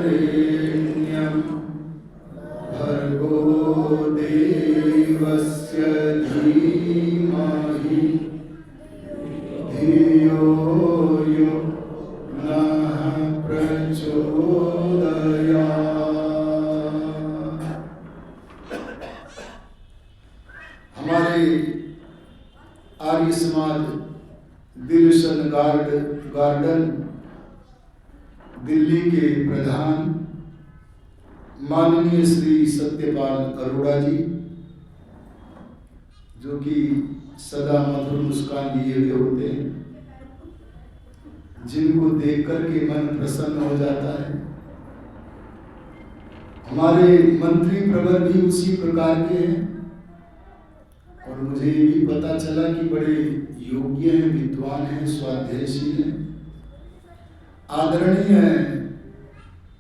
तत्सवितुर्वरेण्यं भर्गो देवस्य धीमहि धियो यो नः प्रचोदयात्। हमारे आर्य समाज दिलशन गार्डन दिल्ली के प्रधान माननीय श्री सत्यपाल अरोड़ा जी, जो कि सदा मधुर मुस्कान लिए हुए होते हैं, जिनको देख करके मन प्रसन्न हो जाता है। हमारे मंत्री प्रवर भी उसी प्रकार के हैं और मुझे ये भी पता चला कि बड़े योग्य हैं, विद्वान हैं, स्वाध्यायशील हैं। आदरणीय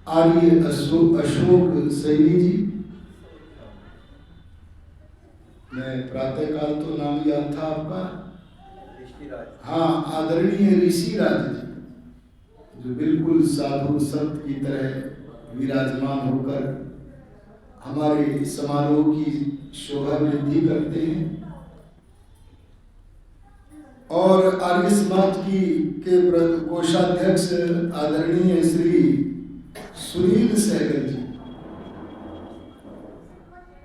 आर्य अशोक सैनी जी, मैं प्रातःकाल तो नाम याद था आपका, हाँ, आदरणीय ऋषिराज जी, जो बिल्कुल साधु संत की तरह विराजमान होकर हमारे समारोह की शोभा वृद्धि करते हैं। और आर्य समाज के कोषाध्यक्ष आदरणीय श्री सुनील सहगल जी,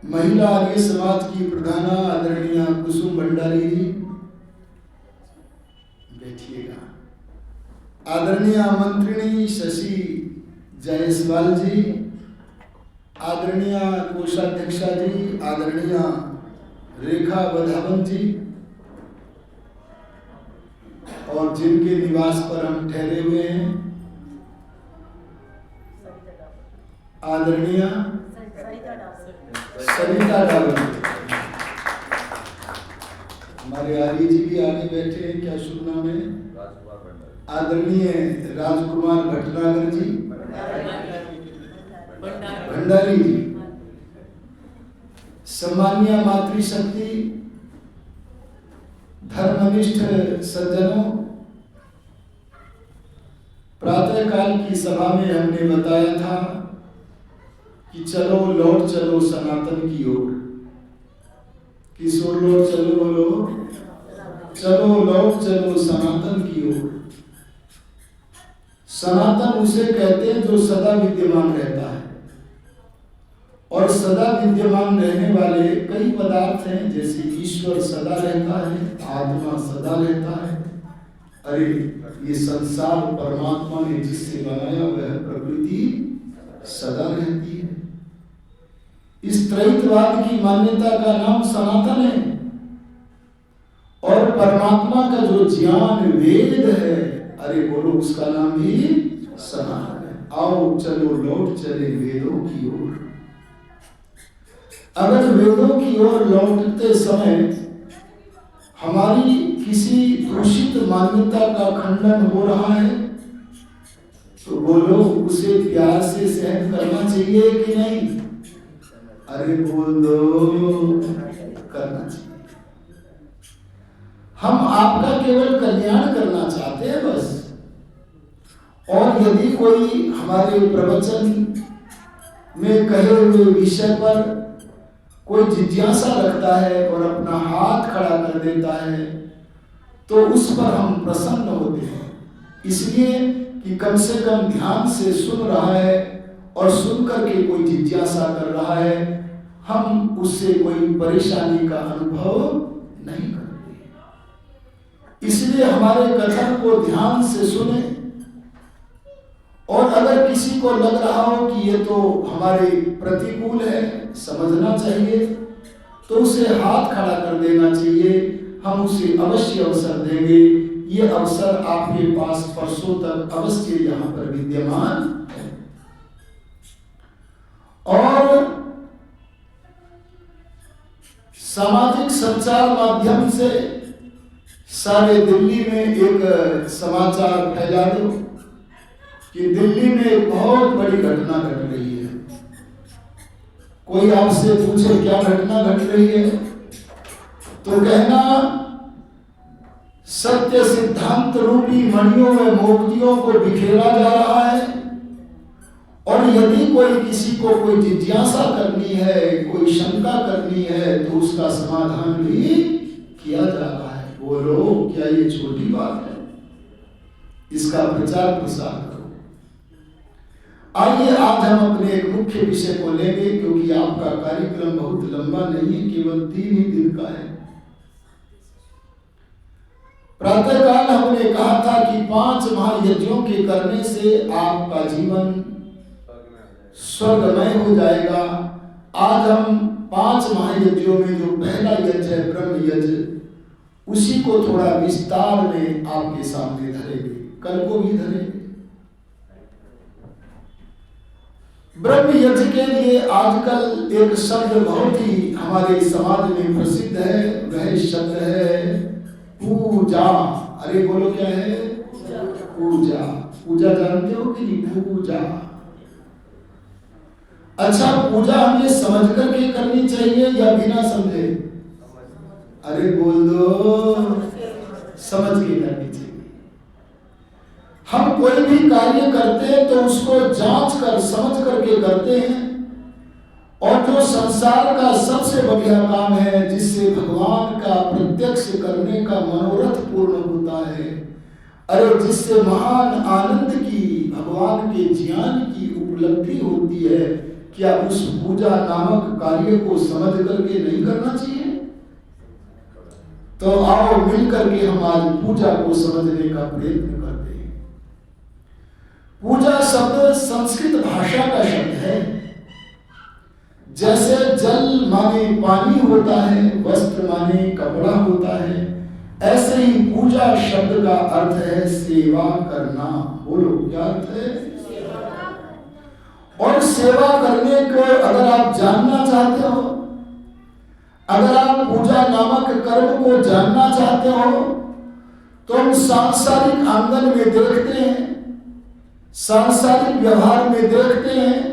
महिला आर्य समाज की प्रधाना आदरणीय कुसुम भंडारी जी, बैठिएगा, आदरणीय मंत्रिणी शशि जायसवाल जी, आदरणीय कोषाध्यक्षा जी आदरणीय रेखा वधावन जी, और जिनके निवास पर हम ठहरे हुए हैं आदरणीय सरिता डावर, हमारे आर्य जी भी आगे बैठे हैं, क्या शुभ नाम है, आदरणीय राजकुमार भटनागर जी भंडारी जी, सम्मानीय मातृशक्ति धर्मनिष्ठ सज्जनों, प्रातःकाल की सभा में हमने बताया था कि चलो लौट चलो सनातन की ओर। किस ओर लौट चलो बोलो? चलो लौट चलो सनातन की ओर। सनातन उसे कहते हैं जो सदा विद्यमान रहता है, और सदा विद्यमान रहने वाले कई पदार्थ हैं, जैसे ईश्वर सदा रहता है, आत्मा सदा रहता है। अरे ये संसार परमात्मा ने जिससे बनाया वह प्रकृति सदा रहती है। इस त्रैतवाद की मान्यता का नाम सनातन है, और परमात्मा का जो ज्ञान वेद है, अरे बोलो, उसका नाम भी सनातन है। आओ चलो लौट चले वेदों की ओर। अगर वेदों की ओर लौटते समय हमारी किसी दूषित मान्यता का खंडन हो रहा है, तो बोलो, उसे प्यार से सहन करना चाहिए कि नहीं? अरे बोल दो, करना चाहिए। हम आपका केवल कल्याण करना चाहते हैं बस। और यदि कोई हमारे प्रवचन में कहे हुए विषय पर कोई जिज्ञासा रखता है और अपना हाथ खड़ा कर देता है, तो उस पर हम प्रसन्न होते हैं, इसलिए कि कम से कम ध्यान से सुन रहा है और सुन करके कोई जिज्ञासा कर रहा है। हम उससे कोई परेशानी का अनुभव नहीं करते, इसलिए हमारे कथन को ध्यान से सुने। और अगर किसी को लग रहा हो कि ये तो हमारे प्रतिकूल है, समझना चाहिए, तो उसे हाथ खड़ा कर देना चाहिए। हम उसे अवश्य अवसर देंगे। ये अवसर आपके पास परसों तक अवश्य यहाँ पर विद्यमान है। और सामाजिक संचार माध्यम से सारे दिल्ली में एक समाचार फैला दो कि दिल्ली में एक बहुत बड़ी घटना घट रही है। कोई आपसे पूछे क्या घटना घट रही है, तो कहना सत्य सिद्धांत रूपी मणियों में मोतियों को बिखेरा जा रहा है, और यदि कोई किसी को कोई जिज्ञासा करनी है, कोई शंका करनी है, तो उसका समाधान भी किया जा रहा है। बोलो, क्या ये छोटी बात है? इसका प्रचार प्रसार करो। आइए आज हम अपने एक मुख्य विषय को लेंगे, क्योंकि आपका कार्यक्रम बहुत लंबा नहीं है, केवल 3 ही दिन का है। प्रातःकाल हमने कहा था कि 5 महायज्ञों के करने से आपका जीवन स्वर्गमय हो जाएगा। आज हम 5 महायज्ञों में जो पहला यज्ञ है ब्रह्म यज्ञ, उसी को थोड़ा विस्तार में आपके सामने धरेंगे, कल को भी धरेंगे। ब्रह्म यज्ञ के लिए आजकल एक शब्द बहुत ही हमारे समाज में प्रसिद्ध है, वह शब्द है पूजा। अरे बोलो, क्या है? पूजा। पूजा जानते हो कि नहीं? पूजा। अच्छा, पूजा हमें समझ करके करनी चाहिए या बिना समझे? अरे बोल दो, समझ के करनी चाहिए। हम कोई भी कार्य करते हैं तो उसको जांच कर समझ करके करते हैं, और जो संसार का सबसे बढ़िया काम है, जिससे भगवान का प्रत्यक्ष करने का मनोरथ पूर्ण होता है, अरे जिससे महान आनंद की, भगवान के ज्ञान की उपलब्धि होती है, क्या उस पूजा नामक कार्य को समझ करके नहीं करना चाहिए? तो आओ मिलकर के हम आज पूजा को समझने का प्रयत्न करते हैं। पूजा शब्द संस्कृत भाषा का शब्द है। जैसे जल माने पानी होता है, वस्त्र माने कपड़ा होता है, ऐसे ही पूजा शब्द का अर्थ है सेवा करना। बोलो, क्या अर्थ है? और सेवा करने को अगर आप जानना चाहते हो, अगर आप पूजा नामक कर्म को जानना चाहते हो, तो हम सांसारिक आंगन में देखते हैं, सांसारिक व्यवहार में देखते हैं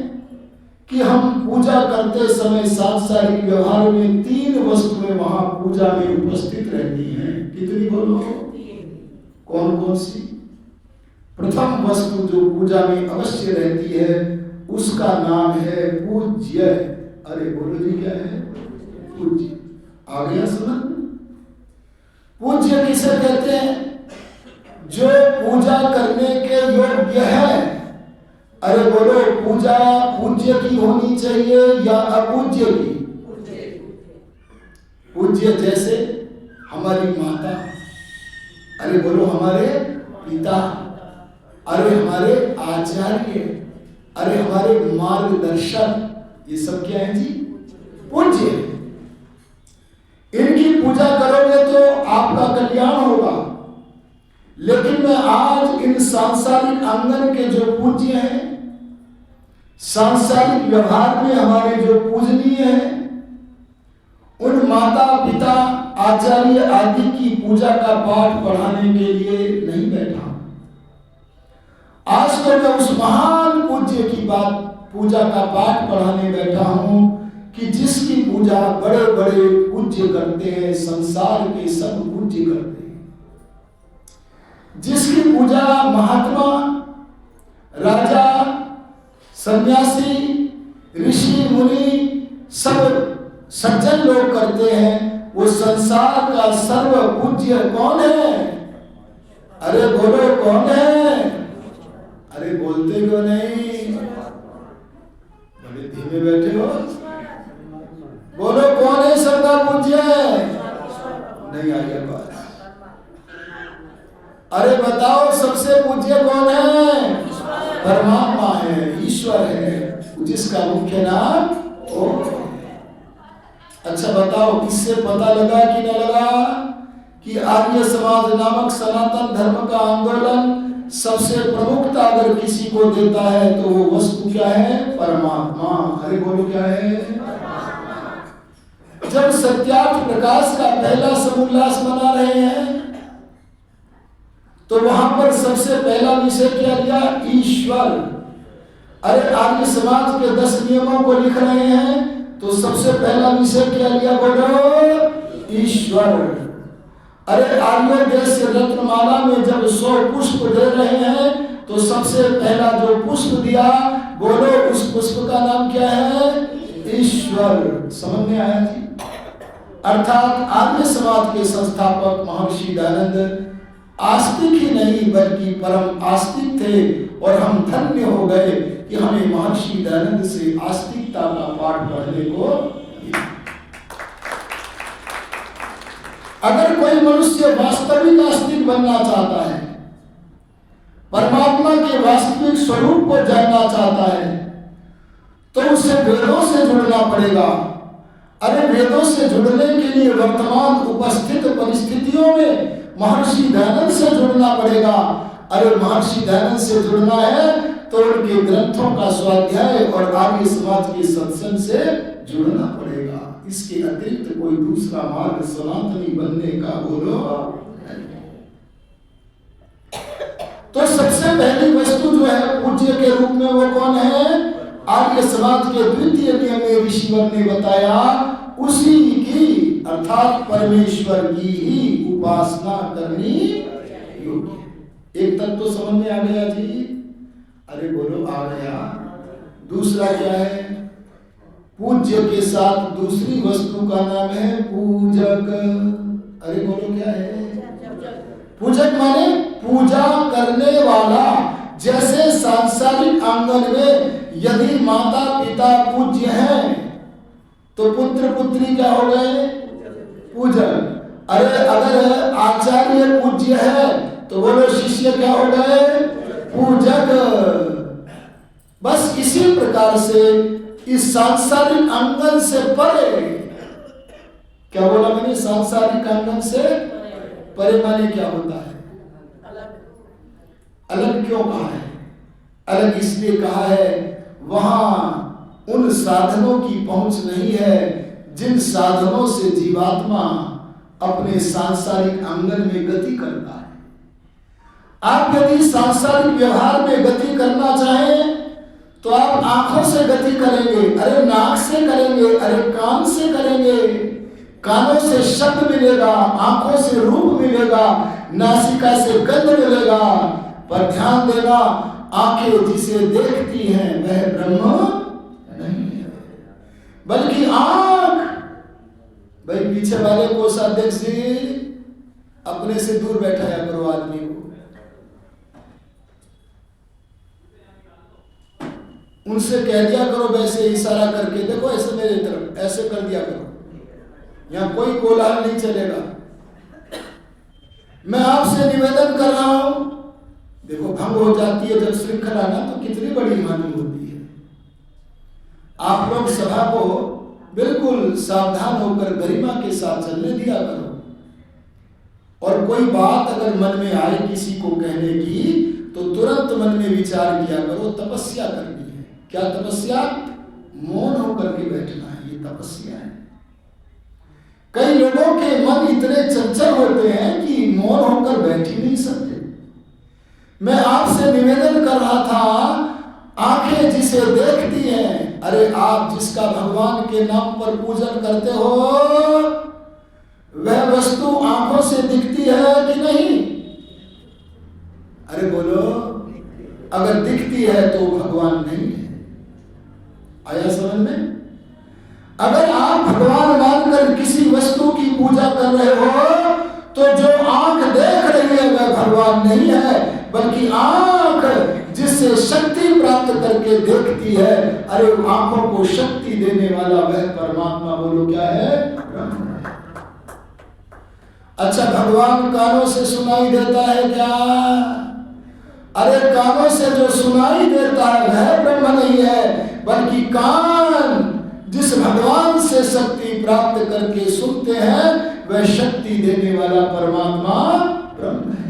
कि हम पूजा करते समय सांसारिक व्यवहार में 3 वस्तुएं वहां पूजा में उपस्थित रहती हैं। कितनी बोलो? कौन कौन सी? प्रथम वस्तु जो पूजा में अवश्य रहती है, उसका नाम है पूज्य। अरे बोलो जी, क्या है? पूज्य। आ गया समझ? पूज्य किसे कहते हैं? जो पूजा करने के योग्य है। अरे बोलो, पूजा पूज्य की होनी चाहिए या अपूज्य की? पूज्य जैसे हमारी माता, अरे बोलो हमारे पिता, अरे हमारे आचार्य, अरे हमारे मार्गदर्शक, ये सब क्या है जी? पूज्य। इनकी पूजा करोगे तो आपका कल्याण होगा। लेकिन मैं आज इन सांसारिक आंगन के जो पूज्य हैं, सांसारिक व्यवहार में हमारे जो पूजनीय हैं, उन माता पिता आचार्य आदि की पूजा का पाठ पढ़ाने के लिए नहीं बैठा। आज तो मैं उस महान पूज्य की बात, पूजा का पाठ पढ़ाने बैठा हूं कि जिसकी पूजा बड़े बड़े पूज्य करते हैं, संसार के सब पूज्य करते हैं। जिसकी पूजा महात्मा, राजा, सन्यासी, ऋषि मुनि, सब सज्जन लोग करते हैं, वो संसार का सर्व पूज्य कौन है? अरे बोलो, कौन है? अरे बोलते क्यों नहीं? बड़े धीमे बैठे हो। बोलो, कौन है सबका पूज्य? नहीं आई है बात। अरे बताओ, सबसे पूज्य कौन है? परमात्मा है, ईश्वर है, जिसका मुख्य नाम ओम। अच्छा बताओ, किससे पता लगा कि न लगा कि आर्य समाज नामक सनातन धर्म का आंदोलन सबसे प्रमुखता अगर किसी को देता है तो वो वस्तु क्या है? परमात्मा। अरे बोलो, क्या है? जब सत्यार्थ प्रकाश का पहला समोल्लास मना रहे हैं, तो वहां पर सबसे पहला विषय क्या लिया? ईश्वर। अरे आर्य समाज के 10 नियमों को लिख रहे हैं, तो सबसे पहला विषय क्या लिया बोलो? ईश्वर। अरे आर्य देश रत्नमाला में जब 100 पुष्प दे रहे हैं तो सबसे पहला जो पुष्प दिया, बोलो उस पुष्प का नाम क्या है? ईश्वर। समझ में आया जी? अर्थात आर्य समाज के संस्थापक महर्षि दयानंद आस्तिक ही नहीं बल्कि परम आस्तिक थे, और हम धन्य हो गए कि हमें महर्षि दयानंद से आस्तिकता का पाठ पढ़ने को मिला। अगर कोई मनुष्य वास्तविक आस्तिक बनना चाहता है, परमात्मा के वास्तविक स्वरूप को जानना चाहता है, तो उसे वेदों से जुड़ना पड़ेगा। अरे वेदों से जुड़ने के लिए वर्तमान उपस्थित परिस्थितियों में महर्षि दयानंद से जुड़ना पड़ेगा। अरे महर्षि दयानंद से जुड़ना है तो उनके ग्रंथों का स्वाध्याय और आर्य समाज के सत्संग से जुड़ना पड़ेगा। इसके अतिरिक्त कोई दूसरा मार्ग सनातनी बनने का बोलो। तो सबसे पहली वस्तु जो है पूज्य के रूप में वो कौन है? आर्य समाज के द्वितीय नियम में ऋषिवर ने बताया, उसी की अर्थात परमेश्वर की ही उपासना करनी योग्य। एक तत्व तो समझ में आ गया जी? अरे बोलो आ गया। दूसरा क्या है? पूज्य के साथ दूसरी वस्तु का नाम है पूजक। अरे बोलो क्या है? पूजक माने पूजा करने वाला। जैसे सांसारिक आंगन में यदि माता पिता पूज्य हैं तो पुत्र पुत्री क्या हो गए? पूजक। अरे अगर आचार्य पूज्य है तो बोलो शिष्य क्या हो गए? पूजक। बस इसी प्रकार से इस सांसारिक आंगन से परे, क्या बोला मैंने? सांसारिक आंगन से परे माने क्या होता है? अलग क्यों कहा है? अलग इसलिए कहा है वहां उन साधनों की पहुंच नहीं है जिन साधनों से जीवात्मा अपने सांसारिक आंगन में गति करता है। आप यदि सांसारिक व्यवहार में गति करना चाहें तो आप आंखों से गति करेंगे, अरे नाक से करेंगे, अरे कान से करेंगे। कानों से शब्द मिलेगा, आंखों से रूप मिलेगा, नासिका से गंध मिलेगा। पर ध्यान देना, आंखें जिसे देखती हैं वह ब्रह्म नहीं है, बल्कि आंख। भाई पीछे वाले कोषाध्यक्ष जी अपने से दूर बैठाया करो आदमी को, उनसे कह दिया करो वैसे इशारा करके, देखो ऐसे मेरे तरफ ऐसे कर दिया करो, यहाँ कोई कोलाहल नहीं चलेगा। मैं आपसे निवेदन कर रहा हूं, देखो भंग हो जाती है जब श्रृंखला ना, तो कितनी बड़ी हानि होती है। आप लोग सभा को बिल्कुल सावधान होकर गरिमा के साथ चलने दिया करो, और कोई बात अगर मन में आए किसी को कहने की तो तुरंत मन में विचार किया करो, तपस्या करनी है। क्या तपस्या? मौन होकर के बैठना है, ये तपस्या है। कई लोगों के मन इतने चंचल होते हैं कि मौन होकर बैठ ही नहीं सकते। मैं आपसे निवेदन कर रहा था, आंखें जिसे देखती हैं, अरे आप जिसका भगवान के नाम पर पूजन करते हो वह वस्तु आंखों से दिखती है कि नहीं? अरे बोलो, अगर दिखती है तो भगवान नहीं है। आया समझ में? अगर आप भगवान मानकर किसी वस्तु की पूजा कर रहे हो तो जो आंख देख रही है वह भगवान नहीं है, बल्कि आंख जिससे शक्ति प्राप्त करके देखती है, अरे आंखों को शक्ति देने वाला वह परमात्मा बोलो क्या है? अच्छा, भगवान कानों से सुनाई देता है क्या? अरे कानों से जो सुनाई देता है वह ब्रह्म नहीं है, बल्कि कान जिस भगवान से शक्ति प्राप्त करके सुनते हैं वह शक्ति देने वाला परमात्मा ब्रह्म है।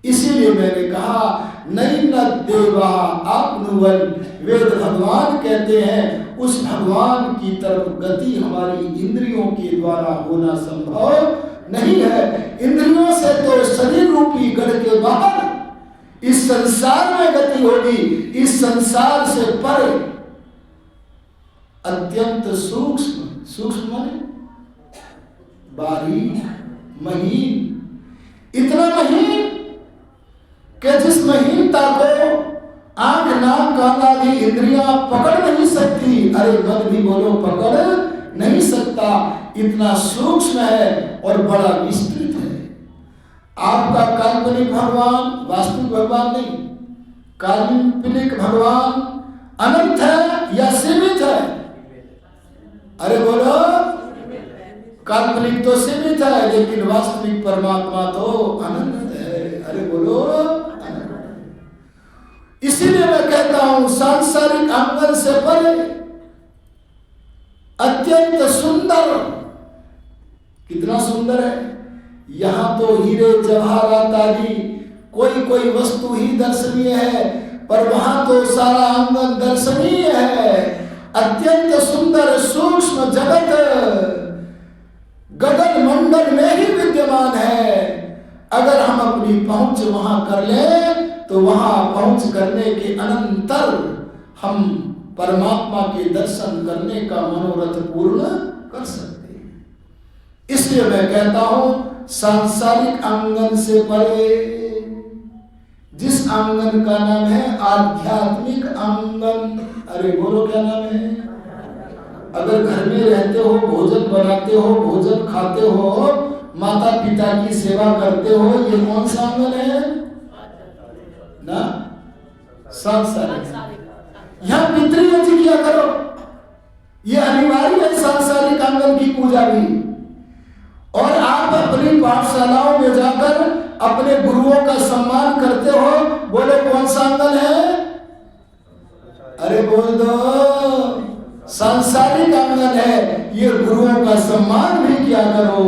इसीलिए मैंने कहा नैन देवा आप्नुवन, वेद भगवान कहते हैं उस भगवान की तरफ गति हमारी इंद्रियों के द्वारा होना संभव नहीं है। इंद्रियों से तो शरीर रूपी गढ़ के बाहर इस संसार में गति होगी, इस संसार से परे अत्यंत सूक्ष्म, सूक्ष्म माने बारीक, महीन, इतना महीन कि जिस महीनता को आंख, नाक, कान आदि इंद्रियां पकड़ नहीं सकती, अरे मन भी बोलो पकड़ नहीं सकता, इतना सूक्ष्म है और बड़ा विस्तृत है। आपका काल्पनिक भगवान वास्तविक भगवान नहीं, काल्पनिक भगवान अनंत है या सीमित है? अरे बोलो, काल्पनिक तो सीमित है लेकिन वास्तविक परमात्मा तो अनंत है। अरे बोलो अनंत। इसीलिए मैं कहता हूं सांसारिक आंगन से परे अत्यंत सुंदर, कितना सुंदर है। यहां तो हीरे जवाहरात आदि कोई कोई वस्तु ही दर्शनीय है, पर वहां तो सारा आंगन दर्शनीय है। अत्यंत सुंदर सूक्ष्म जगत गगन मंडल में ही विद्यमान है। अगर हम अपनी पहुंच वहां कर ले तो वहां पहुंच करने के अनंतर हम परमात्मा के दर्शन करने का मनोरथ पूर्ण कर सकते हैं। इसलिए मैं कहता हूं सांसारिक आंगन से परे जिस आंगन का नाम है आध्यात्मिक आंगन। अरे बोलो क्या नाम है? अगर घर में रहते हो, भोजन बनाते हो, भोजन खाते हो, माता पिता की सेवा करते हो, ये कौन सा आंगन है ना? सांसारिक। यहाँ पितृयज्ञ किया करो, ये अनिवार्य है सांसारिक आंगन की पूजा भी। और आप अपनी पाठशालाओं में जाकर अपने गुरुओं का सम्मान करते हो, बोले कौन सा आंगन है? अरे बोल दो, सांसारिक आंगन है। ये गुरुओं का सम्मान भी किया करो।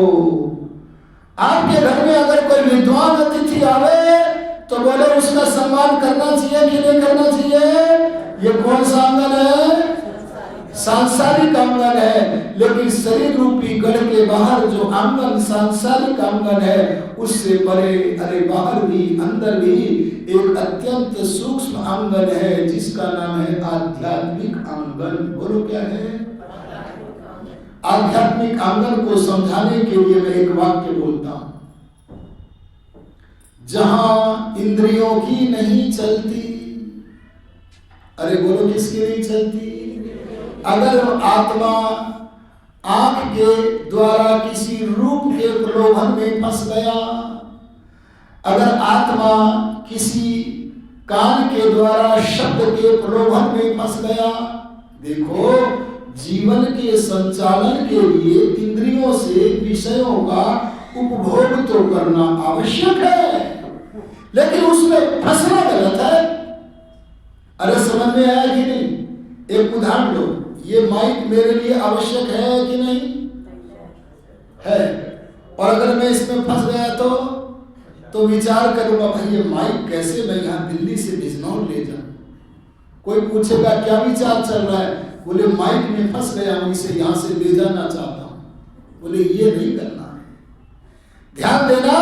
आपके घर में अगर कोई विद्वान अतिथि आवे तो बोले उसका सम्मान करना चाहिए कि नहीं करना चाहिए? ये कौन सा आंगन है? सांसारिक आंगन है। लेकिन शरीर रूपी गढ़ के बाहर जो आंगन सांसारिक आंगन है, उससे परे, अरे बाहर भी अंदर भी एक अत्यंत सूक्ष्म आंगन है जिसका नाम है आध्यात्मिक आंगन। बोलो क्या है? आध्यात्मिक आंगन को समझाने के लिए मैं एक वाक्य बोलता हूं। जहां इंद्रियों की नहीं चलती, अरे बोलो किसकी नहीं चलती? अगर आत्मा आंख के द्वारा किसी रूप के प्रलोभन में फंस गया, अगर आत्मा किसी कान के द्वारा शब्द के प्रलोभन में फंस गया, देखो जीवन के संचालन के लिए इंद्रियों से विषयों का उपभोग तो करना आवश्यक है, लेकिन उसमें फंसना गलत है। अरे समझ में आया कि नहीं? एक उदाहरण लो, ये माइक मेरे लिए आवश्यक है कि नहीं है? और अगर मैं इसमें फंस गया तो विचार करूंगा, भाई ये माइक कैसे मैं यहाँ दिल्ली से बिजनौर ले जाऊं। कोई पूछेगा क्या विचार चल रहा है? बोले माइक में फंस गया हूं, इसे यहाँ से ले जाना चाहता हूं। बोले ये नहीं करना है। ध्यान देना,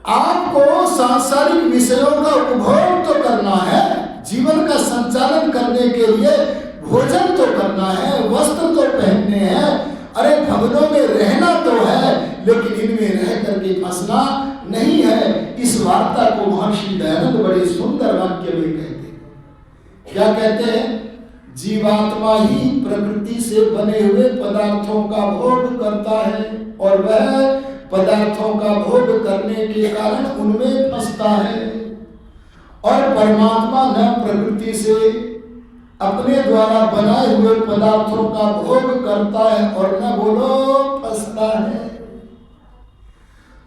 आपको सांसारिक विषयों का उपभोग तो करना है, जीवन का संचालन करने के लिए भोजन तो करना है, वस्त्र तो पहनने हैं, अरे भवनों में रहना तो है, लेकिन इनमें रह करके फंसना नहीं है। इस वार्ता को महर्षि दयानंद बड़े सुंदर वाक्य में कहते हैं। क्या कहते हैं? जीवात्मा ही प्रकृति से बने हुए पदार्थों का भोग करता है और वह पदार्थों का भोग करने के कारण उनमें फंसता है, और परमात्मा न प्रकृति से अपने द्वारा बनाए हुए पदार्थों का भोग करता है और न बोलो फंसता है।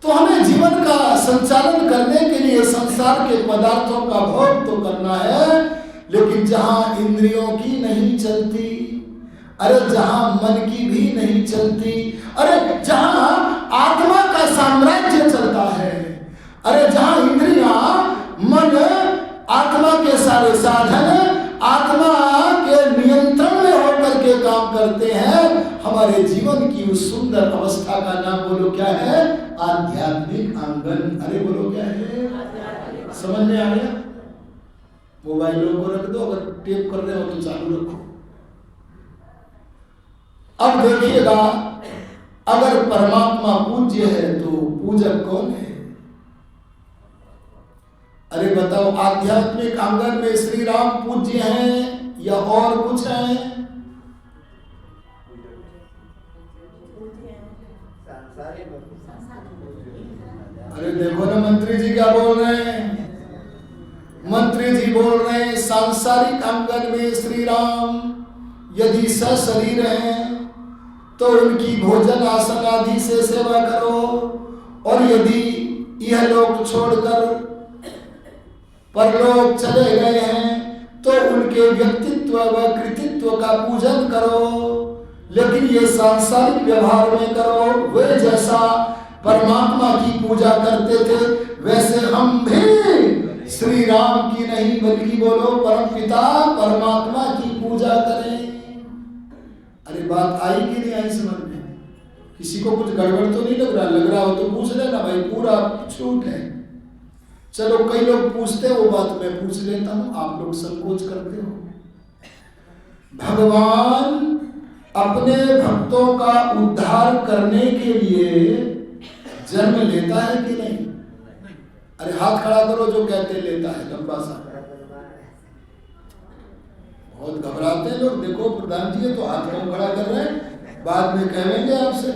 तो हमें जीवन का संचालन करने के लिए संसार के पदार्थों का भोग तो करना है, लेकिन जहां इंद्रियों की नहीं चलती, अरे जहां मन की भी नहीं चलती, अरे जहां आत्मा का साम्राज्य चलता है, अरे जहां इंद्रियां, मन, आत्मा के सारे साधन आत्मा के नियंत्रण में होकर के काम करते हैं, हमारे जीवन की उस सुंदर अवस्था का नाम बोलो क्या है? आध्यात्मिक आंगन। अरे बोलो क्या है? समझ में आ गया? मोबाइलों को रख दो, अगर टेप कर रहे हो तो चालू रखो, अब देखिएगा, अगर परमात्मा पूज्य है तो पूजक कौन है? अरे बताओ, आध्यात्मिक आंगन में श्री राम पूज्य हैं या और कुछ है? अरे देखो ना, मंत्री जी क्या बोल रहे हैं? मंत्री जी बोल रहे हैं सांसारिक आंगन में श्री राम यदि सशरीर हैं तो उनकी भोजन आसन आदि से सेवा करो, और यदि यह लोग छोड़कर परलोक चले गए हैं तो उनके व्यक्तित्व व कृतित्व का पूजन करो, लेकिन ये सांसारिक व्यवहार में करो। वे जैसा परमात्मा की पूजा करते थे वैसे हम भी श्री राम की नहीं बल्कि बोलो परमपिता परमात्मा की पूजा करें। अरे बात आई कि नहीं आई समझ में? किसी को कुछ गड़बड़ तो नहीं लग रहा? लग रहा हो तो पूछ लेना भाई, पूरा छूट है। चलो, कई लोग पूछते हैं, वो बात मैं पूछ लेता हूं, आप लोग संकोच करते हो। भगवान अपने भक्तों का उद्धार करने के लिए जन्म लेता है कि नहीं? अरे हाथ खड़ा करो जो कहते लेता है, लंबा सा। बहुत घबराते हैं लोग। देखो प्रधान जी तो हाथ क्यों खड़ा कर रहे हैं, बाद में कहेंगे आपसे।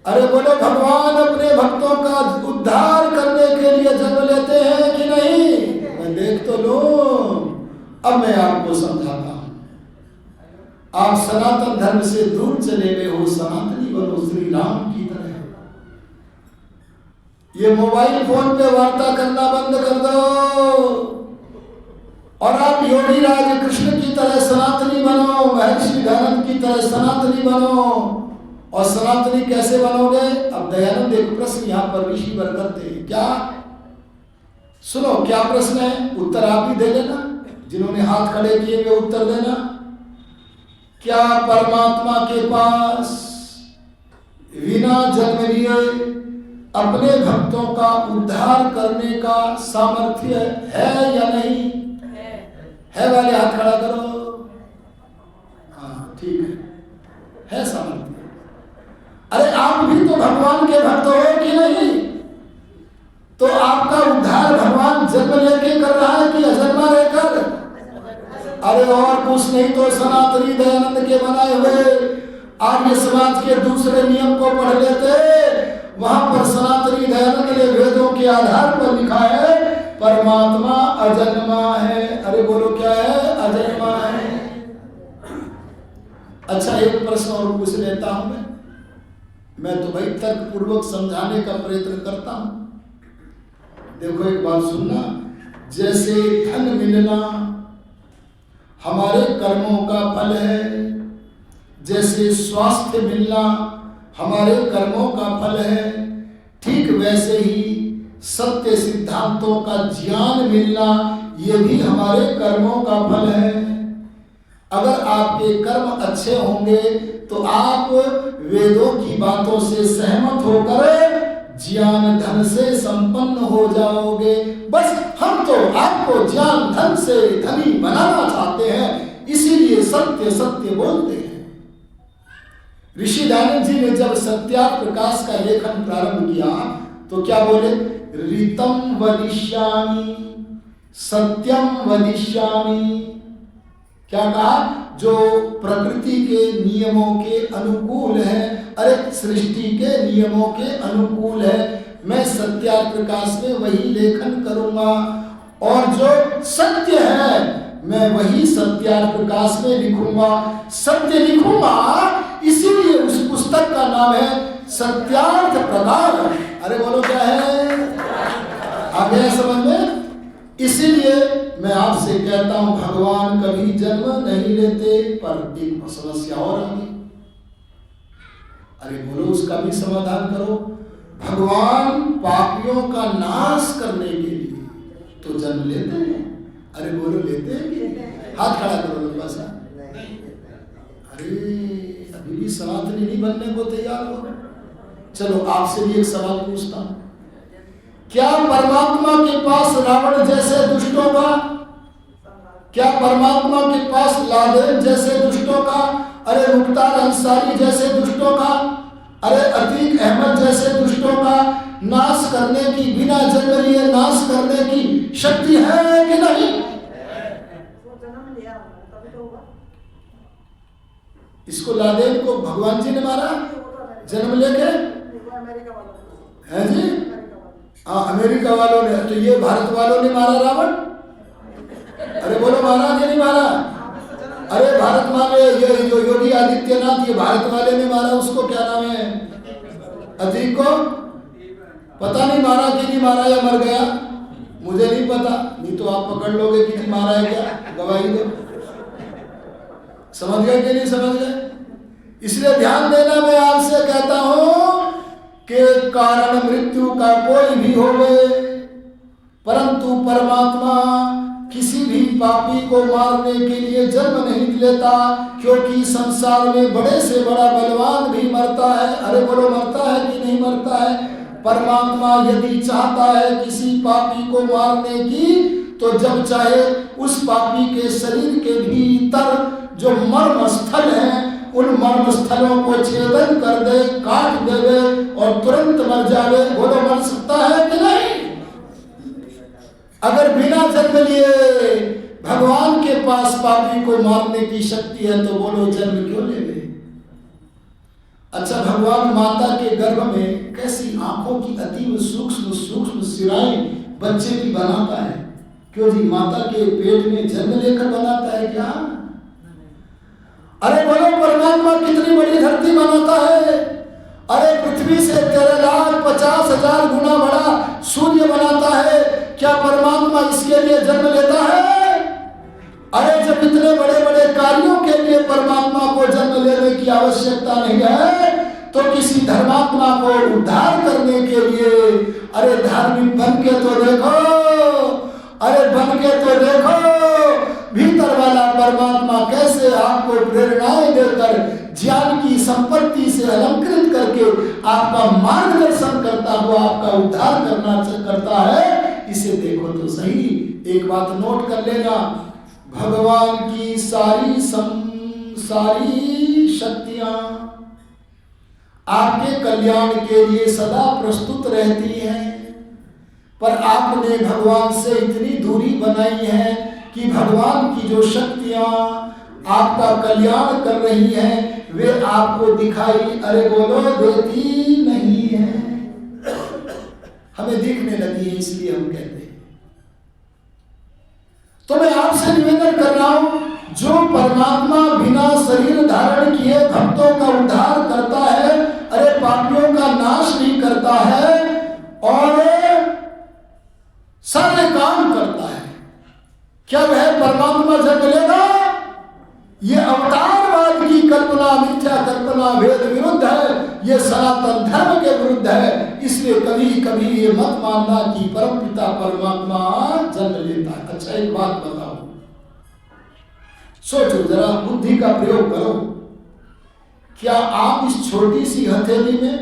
अरे बोलो, भगवान अपने भक्तों का उद्धार करने के लिए जन्म लेते हैं कि नहीं? मैं देख तो लो। अब मैं आपको समझाता हूं। आप सनातन धर्म से दूर चले गए हो, सनातनी बनो श्री राम की तरह। ये मोबाइल फोन पे वार्ता करना बंद कर दो और आप योगी राज कृष्ण की तरह सनातनी बनो, महर्षि दयानंद की तरह सनातनी बनो। और सनातनी कैसे बनोगे? अब दयानंद एक प्रश्न यहाँ पर ऋषि वर करते हैं। क्या? सुनो, क्या प्रश्न है? उत्तर आप ही दे देना, जिन्होंने हाथ खड़े किए वे उत्तर देना। क्या परमात्मा के पास बिना जन्म लिए अपने भक्तों का उद्धार करने का सामर्थ्य है या नहीं? है वाले हाथ खड़ा करो। हाँ ठीक है सामर्थ्य। अरे आप भी तो भगवान के भक्त हो कि नहीं? तो आपका उद्धार भगवान जन्म लेके कर रहा है कि अजन्मा रहकर? अरे और कुछ नहीं तो सनातनी दयानंद के बनाए हुए आर्य समाज के दूसरे नियम को पढ़ लेते। वहां पर सनातनी दयानंद ने वेदों के आधार पर लिखा है परमात्मा अजन्मा है। अरे बोलो क्या है? अजन्मा है। अच्छा, एक प्रश्न और पूछ लेता हूं मैं तो भाई तर्क पूर्वक समझाने का प्रयत्न करता हूं। देखो एक बात सुनना, जैसे धन मिलना हमारे कर्मों का फल है, जैसे स्वास्थ्य मिलना हमारे कर्मों का फल है, ठीक वैसे ही सत्य सिद्धांतों का ज्ञान मिलना ये भी हमारे कर्मों का फल है। अगर आपके कर्म अच्छे होंगे तो आप वेदों की बातों से सहमत होकर ज्ञान धन से संपन्न हो जाओगे। बस हम तो आपको ज्ञान धन से धनी बनाना चाहते हैं, इसीलिए सत्य सत्य बोलते हैं। ऋषि दयानंद जी ने जब सत्यार्थ प्रकाश का लेखन प्रारंभ किया तो क्या बोले? ऋतम वदिष्यामि सत्यम वदिष्यामि। क्या कहा? जो प्रकृति के नियमों के अनुकूल है, अरे सृष्टि के नियमों के अनुकूल है, मैं सत्यार्थ प्रकाश में वही लेखन करूंगा। और जो सत्य है मैं वही सत्यार्थ प्रकाश में लिखूंगा। सत्य लिखूंगा, इसीलिए उस पुस्तक का नाम है सत्यार्थ प्रकाश। अरे बोलो क्या है? आ गया समझ में? इसीलिए मैं आपसे कहता हूं भगवान कभी जन्म नहीं लेते। पर एक समस्या और आ गई। अरे बोलो उसका भी समाधान करो। भगवान पापियों का नाश करने के लिए तो जन्म लेते हैं। अरे बोलो लेते हैं कि? हाथ खड़ा करो लंबा सा। अरे अभी भी सनातनी नहीं बनने को तैयार हो? चलो आपसे भी एक सवाल पूछता हूं। क्या परमात्मा के पास रावण जैसे दुष्टों का, क्या परमात्मा के पास लादेन जैसे दुष्टों का अरे मुख्तार अंसारी जैसे दुष्टों का, अरे अतीक अहमद जैसे दुष्टों का नाश करने की, बिना जन्म लिए नाश करने की शक्ति है कि नहीं? इसको लादेन को भगवान जी ने मारा जन्म लेके, है जी? हाँ, अमेरिका वालों ने। तो ये भारत वालों ने मारा रावण? अरे बोलो मारा कि नहीं मारा? अरे भारत वाले, ये जो योगी आदित्यनाथ, ये भारत वाले ने मारा उसको, क्या नाम है, अतीक को। पता नहीं मारा कि नहीं मारा या मर गया, मुझे नहीं पता, नहीं तो आप पकड़ लोगे कि नहीं मारा है, क्या गवाही दो। समझ गए कि नहीं समझ गए? इसलिए ध्यान देना, मैं आपसे कहता हूं कि कारण मृत्यु का कोई भी होवे, परंतु परमात्मा किसी भी पापी को मारने के लिए जन्म नहीं लेता, क्योंकि संसार में बड़े से बड़ा बलवान भी मरता है। अरे बोलो, मरता है कि नहीं मरता है? परमात्मा यदि चाहता है किसी पापी को मारने की, तो जब चाहे उस पापी के शरीर के भीतर जो मर्म स्थल है, उन मर्म स्थलों को छेदन कर दे, काट देवे और तुरंत मर जावे। बोलो, मर सकता है कि नहीं? अगर बिना जन्म लिए भगवान के पास पापी को मारने की शक्ति है, तो बोलो जन्म क्यों लेवे? अच्छा, भगवान माता के गर्भ में कैसी आंखों की अति सूक्ष्म सूक्ष्म सिराएं बच्चे की बनाता है। क्यों जी? माता के पेट में जन्म लेकर बनाता है क्या? अरे बोलो, परमात्मा कितनी बड़ी धरती बनाता है। अरे पृथ्वी से 13,50,000 गुना बड़ा सूर्य बनाता है। क्या परमात्मा इसके लिए जन्म लेता है? अरे जब इतने बड़े बड़े कार्यों के लिए परमात्मा को जन्म लेने की आवश्यकता नहीं है, तो किसी धर्मात्मा को उद्धार करने के लिए, अरे धार्मिक बन के तो देखो, अरे बन के तो देखो, भीतर वाला परमात्मा कैसे आपको प्रेरणाएं देकर ज्ञान की संपत्ति से अलंकृत करके आपका मार्गदर्शन करता हुआ आपका उद्धार करता है। इसे देखो तो सही। एक बात नोट कर लेना, भगवान की सारी शक्तियां आपके कल्याण के लिए सदा प्रस्तुत रहती हैं, पर आपने भगवान से इतनी दूरी बनाई है कि भगवान की जो शक्तियां आपका कल्याण कर रही हैं, वे आपको दिखाई, अरे बोलो, देती नहीं है। हमें दिखने लगी है, इसलिए हम कहते हैं। तो मैं आपसे निवेदन कर रहा हूं, जो परमात्मा बिना शरीर धारण किए भक्तों का उद्धार करता है, अरे पापियों का नाश भी करता है और सारे काम करता है, क्या वह परमात्मा जन्म लेगा? ये अवतारवाद की कल्पना, मिथ्या कल्पना वेद विरुद्ध है, ये सनातन धर्म के विरुद्ध है। इसलिए कभी कभी ये मत मानना कि परमपिता परमात्मा जन्म लेता है। अच्छा, एक बात बताओ, सोचो जरा, बुद्धि का प्रयोग करो। क्या आप इस छोटी सी हथेली में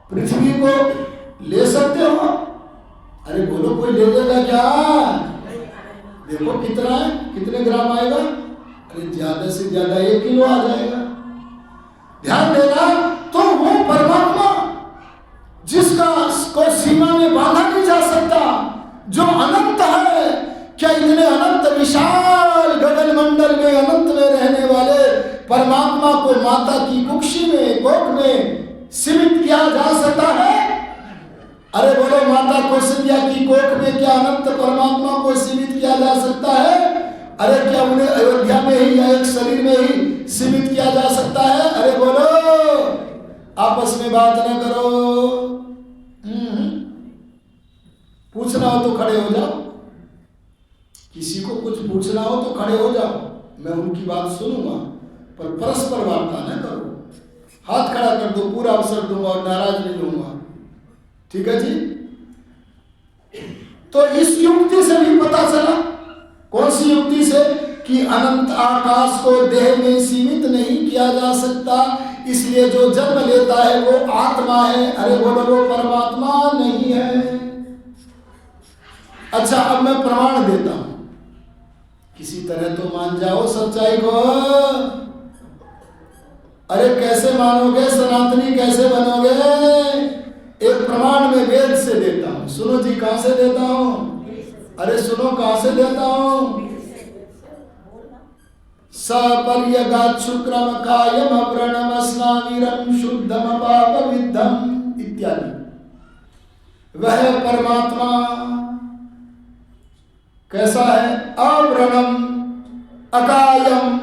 पृथ्वी को ले सकते हो? अरे बोलो, कोई ले लेगा क्या? देखो कितना है, कितने ग्राम आएगा? अरे ज्यादा से ज्यादा 1 किलो आ जाएगा। ध्यान देना, तो वो परमात्मा जिसका को सीमा में बांधा नहीं जा सकता, जो अनंत है, क्या इतने अनंत विशाल गगन मंडल में, अनंत में रहने वाले परमात्मा को माता की कुक्षी में, कोख में सीमित किया जा सकता है? अरे बोलो, माता कौशल्या की कोख में क्या अनंत परमात्मा को सीमित किया जा सकता है? अरे क्या उन्हें अयोध्या में ही या एक शरीर में ही सीमित किया जा सकता है? अरे बोलो, आपस में बात न करो। पूछना हो तो खड़े हो जाओ, किसी को कुछ पूछना हो तो खड़े हो जाओ, मैं उनकी बात सुनूंगा, पर परस्पर वार्ता न करो। हाथ खड़ा कर दो, पूरा अवसर दूंगा और नाराज नहीं होऊंगा। ठीक है जी? तो इस युक्ति से भी पता चला, कौन सी युक्ति से, कि अनंत आकाश को देह में सीमित नहीं किया जा सकता, इसलिए जो जन्म लेता है वो आत्मा है। अरे बोलो, वो परमात्मा नहीं है। अच्छा, अब मैं प्रमाण देता हूं, किसी तरह तो मान जाओ सच्चाई को। अरे कैसे मानोगे, सनातनी कैसे बनोगे? एक प्रमाण में वेद से देता हूं। सुनो जी, कहां से देता हूं? अरे सुनो, कहां से देता हूं? सपर्यगात् शुक्रम कायम अव्रणम स्नाविरम शुद्धम पाप विद्धम इत्यादि। वह परमात्मा कैसा है? अव्रणम, अकायम।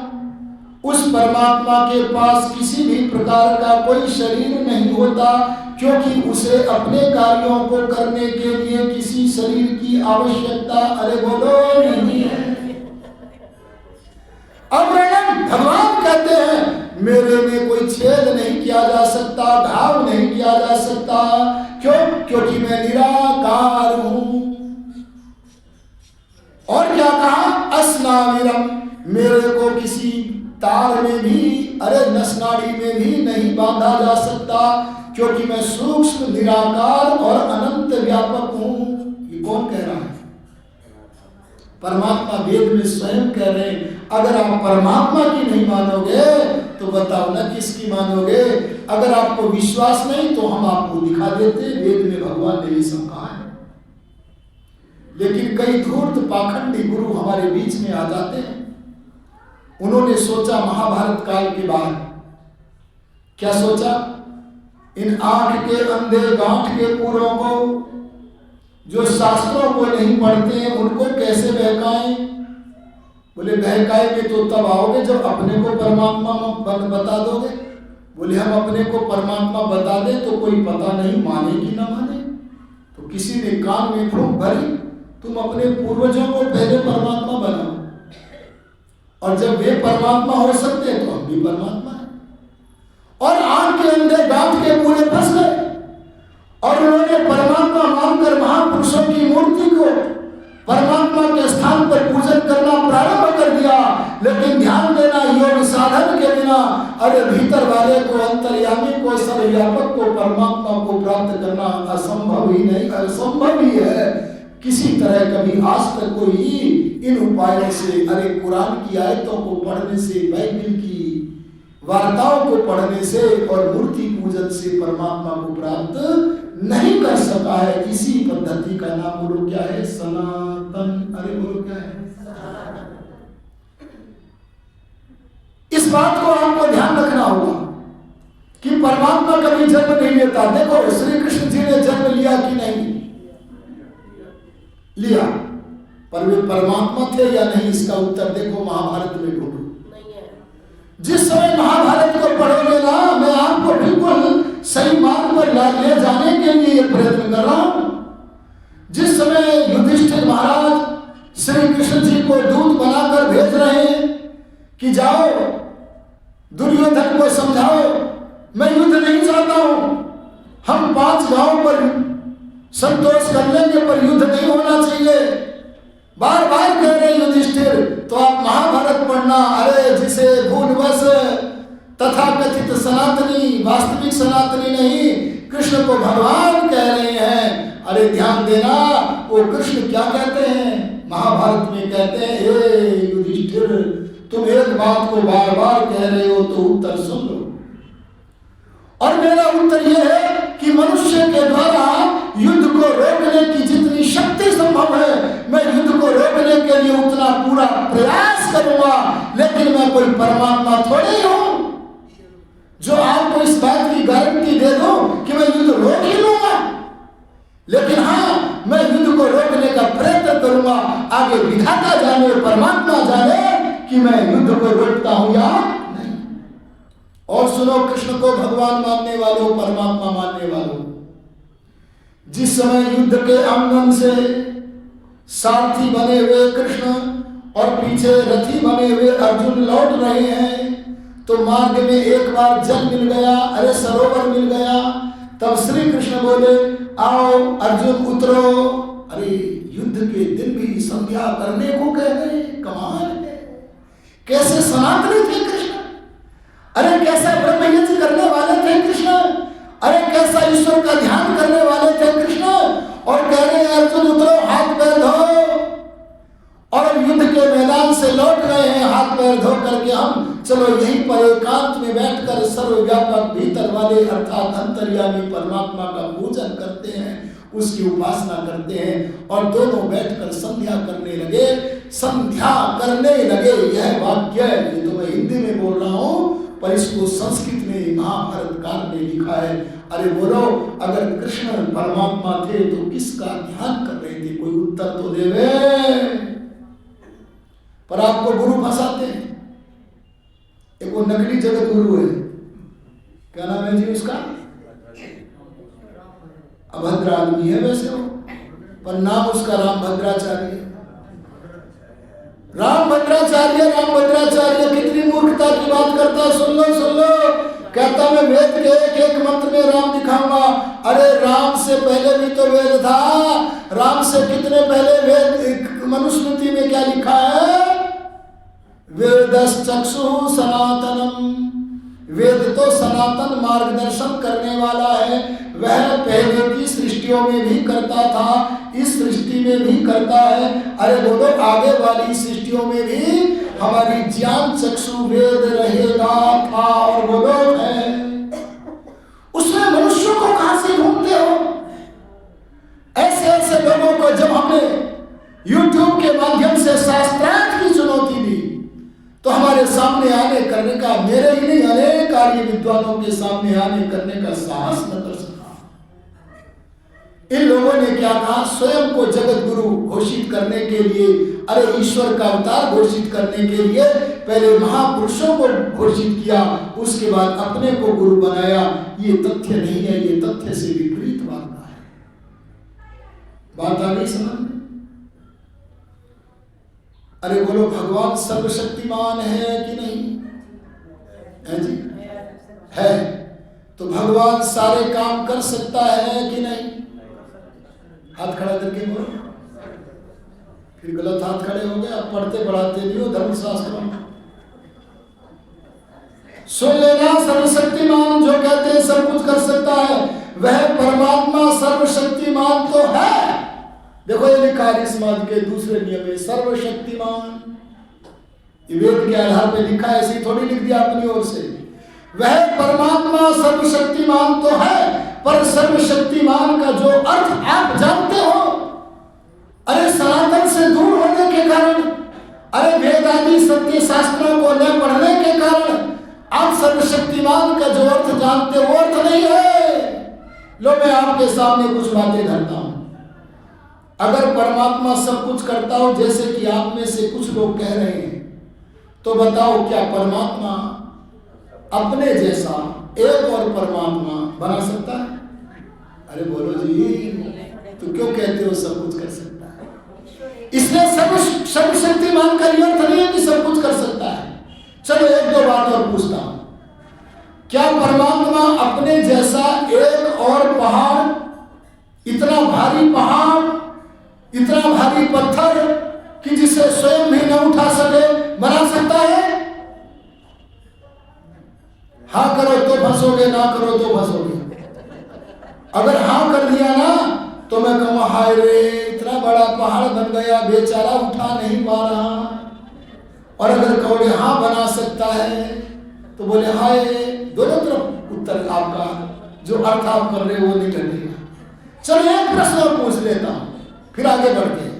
उस परमात्मा के पास किसी भी प्रकार का कोई शरीर नहीं होता, क्योंकि उसे अपने कार्यों को करने के लिए किसी शरीर की आवश्यकता, अरे बोलो, नहीं है। अव्रणम, भगवान कहते हैं मेरे में कोई छेद नहीं किया जा सकता, घाव नहीं किया जा सकता। क्यों? क्योंकि मैं निराकार हूं। और क्या कहा? अस्नाविरम, मेरे को किसी तार में भी, अरे नसनाड़ी में भी नहीं बांधा जा सकता, क्योंकि मैं सूक्ष्म, निराकार और अनंत व्यापक हूं। ये कौन कह रहा है? परमात्मा वेद में स्वयं कह रहे हैं। अगर आप परमात्मा की नहीं मानोगे तो बताओ ना किसकी मानोगे? अगर आपको विश्वास नहीं तो हम आपको दिखा देते, वेद में भगवान ने ये सब कहा है। लेकिन कई धूर्त पाखंडी गुरु हमारे बीच में आ जाते हैं। उन्होंने सोचा महाभारत काल के बाद, क्या सोचा? इन आंख के अंधे गांठ के पूरों को, जो शास्त्रों को नहीं पढ़ते हैं, उनको कैसे बहकाएं? बोले बहकाएंगे तो तब आओगे जब अपने को परमात्मा बता दोगे। बोले हम अपने को परमात्मा बता दें तो कोई पता नहीं माने कि ना माने। तो किसी ने कान में फूंक भरी, तुम अपने पूर्वजों को पहले परमात्मा बनाओ, और जब वे परमात्मा हो सकते हैं तो हम भी परमात्मा हैं। और आंख के अंदर गांठ के पूरे फंस गए और उन्होंने परमात्मा मानकर महापुरुषों की मूर्ति को परमात्मा के स्थान पर पूजन करना प्रारंभ कर दिया। लेकिन ध्यान देना, योग साधन के बिना, अरे भीतर वाले को, अंतर्यामी को, सर्वव्यापक को, परमात्मा को प्राप्त करना असंभव ही नहीं, असंभव ही है। किसी तरह कभी आज तक कोई इन उपायों से, अरे कुरान की आयतों को पढ़ने से, बाइबल की वार्ताओं को पढ़ने से और मूर्ति पूजन से परमात्मा को प्राप्त नहीं कर सका है। इसी पद्धति का नाम बोलो क्या है? सनातन। अरे बोलो क्या है? इस बात को आपको ध्यान रखना होगा कि परमात्मा कभी जन्म नहीं लेता। देखो श्री कृष्ण जी ने जन्म लिया कि नहीं लिया, पर वे परमात्मा थे या नहीं, इसका उत्तर देखो महाभारत में ढूंढो। जिस समय महाभारत को पढ़ोगे ना, मैं आपको बिल्कुल सही मार्ग पर ले जाने के लिए प्रयत्न कर रहा हूं। जिस समय युधिष्ठिर महाराज श्री कृष्ण जी को दूत बनाकर भेज रहे हैं कि जाओ दुर्योधन को समझाओ, मैं युद्ध नहीं चाहता हूं, हम 5 गांवों पर संतोष कर लेंगे पर युद्ध नहीं होना चाहिए, बार बार कह रहे युधिष्ठिर, तो आप महाभारत पढ़ना। अरे जिसे भूलवश तथा कथित सनातनी, वास्तविक सनातनी नहीं, कृष्ण को भगवान कह रहे हैं। अरे ध्यान देना, वो कृष्ण क्या कहते हैं महाभारत में? कहते हैं हे युधिष्ठिर, तुम एक बात को बार बार कह रहे हो तो उत्तर सुन लो। और मेरा उत्तर यह है कि मनुष्य के द्वारा युद्ध को रोकने की जितनी शक्ति संभव है, मैं युद्ध को रोकने के लिए उतना पूरा प्रयास करूंगा। लेकिन मैं कोई परमात्मा थोड़ी हूं जो आपको इस बात की गारंटी दे दूं कि मैं युद्ध रोक ही लूंगा। लेकिन हाँ, मैं युद्ध को रोकने का प्रयत्न करूंगा। आगे विधाता जाने, परमात्मा जाने कि मैं युद्ध को रोकता हूं या नहीं। और सुनो, कृष्ण को भगवान मानने वालों, परमात्मा मानने वालों, जिस समय युद्ध के आंगन से सारथी बने हुए कृष्ण और पीछे रथी बने हुए अर्जुन लौट रहे हैं, तो मार्ग में एक बार जल मिल गया, अरे सरोवर मिल गया। तब श्री कृष्ण बोले, आओ अर्जुन उतरो। अरे युद्ध के दिन भी संध्या करने को कह गए, कमाल है। कैसे सनातनी थे कृष्ण, अरे कैसा ब्रह्म यज्ञ करने वाले थे कृष्ण, अरे कैसा ईश्वर का ध्यान करने वाले थे कृष्ण। और कह रहे हैं अर्जुन उतरो, हाथ पैर धो। और युद्ध के मैदान से लौट रहे हैं हाथ पैर धो करके, हम चलो यहीं पर एकांत में बैठकर सर्वव्यापक भीतर वाले अर्थात अंतर्यामी परमात्मा का पूजन करते हैं, उसकी उपासना करते हैं और दोनों बैठकर संध्या करने लगे। संध्या करने लगे, यह वाक्य ये तो मैं हिंदी में बोल रहा हूँ, पर इसको संस्कृत में महाभारतकार ने लिखा है। अरे बोलो, अगर कृष्ण परमात्मा थे तो किसका ध्यान कर रहे थे? कोई उत्तर तो देवे। पर आपको गुरु फंसाते हैं। एक वो नकली जगत गुरु है, क्या नाम है जी उसका? अभद्र आदमी है वैसे वो, पर नाम उसका रामभद्राचार्य। रामभद्राचार्य कितनी मूर्खता की बात करता है। सुन लो कहता मैं वेद के एक एक मंत्र में राम दिखाऊंगा। अरे राम से पहले भी तो वेद था। राम से कितने पहले वेद, मनुस्मृति में क्या लिखा है? वेदश्चक्षुः सनातनम। वेद तो सनातन मार्गदर्शन करने वाला है। वह पहले की सृष्टियों में भी करता था, इस सृष्टि में भी करता है। अरे बोलो, आगे वाली सृष्टियों में भी हमारी ज्ञान चक्षु वेद रहेगा था और बोलो है। उसमें मनुष्यों को कहां से ढूंढते हो? ऐसे ऐसे लोगों को जब हमने YouTube के माध्यम से शास्त्रार्थ की चुनौती दी तो हमारे सामने आने करने का, मेरे ही नहीं अनेक आर्य विद्वानों के सामने आने करने का साहस न कर सका। इन लोगों ने क्या कहा? स्वयं को जगत गुरु घोषित करने के लिए, अरे ईश्वर का अवतार घोषित करने के लिए पहले महापुरुषों को घोषित किया, उसके बाद अपने को गुरु बनाया। ये तथ्य नहीं है, ये तथ्य से विपरीत मानना है। बात आ गई समझ में? अरे बोलो, भगवान सर्वशक्तिमान है कि नहीं है जी? है। तो भगवान सारे काम कर सकता है कि नहीं? हाथ खड़ा करके बोलो। फिर गलत हाथ खड़े हो गए। आप पढ़ते पढ़ाते नहीं हो धर्मशास्त्रों में। सुन लेना, सर्वशक्तिमान जो कहते हैं सब कुछ कर सकता है, वह परमात्मा सर्वशक्तिमान तो है। देखो ये लिखा है समाज के दूसरे नियम में, सर्वशक्तिमान। वेद के आधार पे लिखा है, ऐसे थोड़ी लिख दिया अपनी ओर से। वह परमात्मा सर्वशक्तिमान तो है, पर सर्वशक्तिमान का जो अर्थ आप जानते हो, अरे सनातन से दूर होने के कारण, अरे वेद आदि सत्य शास्त्रों को न पढ़ने के कारण आप सर्वशक्तिमान का जो अर्थ जानते हो वो अर्थ नहीं है। लो मैं आपके सामने कुछ बातें धरता हूं। अगर परमात्मा सब कुछ करता हो जैसे कि आप में से कुछ लोग कह रहे हैं, तो बताओ क्या परमात्मा अपने जैसा एक और परमात्मा बना सकता है? अरे बोलो जी, तो क्यों कहते हो सब कुछ कर सकता है? इसलिए सर्वशक्तिमान का ये अर्थ नहीं है कि सब कुछ कर सकता है। चलो एक दो बात और पूछता हूं। क्या परमात्मा अपने जैसा एक और पहाड़, इतना भारी पहाड़, इतना भारी पत्थर कि जिसे स्वयं भी न उठा सके, बना सकता है? हाँ करो तो फंसोगे, ना करो तो फंसोगे। अगर हाँ कर दिया ना तो मैं कहूँ हाय रे, इतना बड़ा पहाड़ बन गया, बेचारा उठा नहीं पा रहा। और अगर कहोगे हाँ बना सकता है तो बोले हाय, दोनों तरफ उत्तर आपका जो अर्थ आप कर रहे हो वो नहीं करेगा। चलो एक प्रश्न और पूछ लेता हूं, फिर आगे बढ़ते हैं।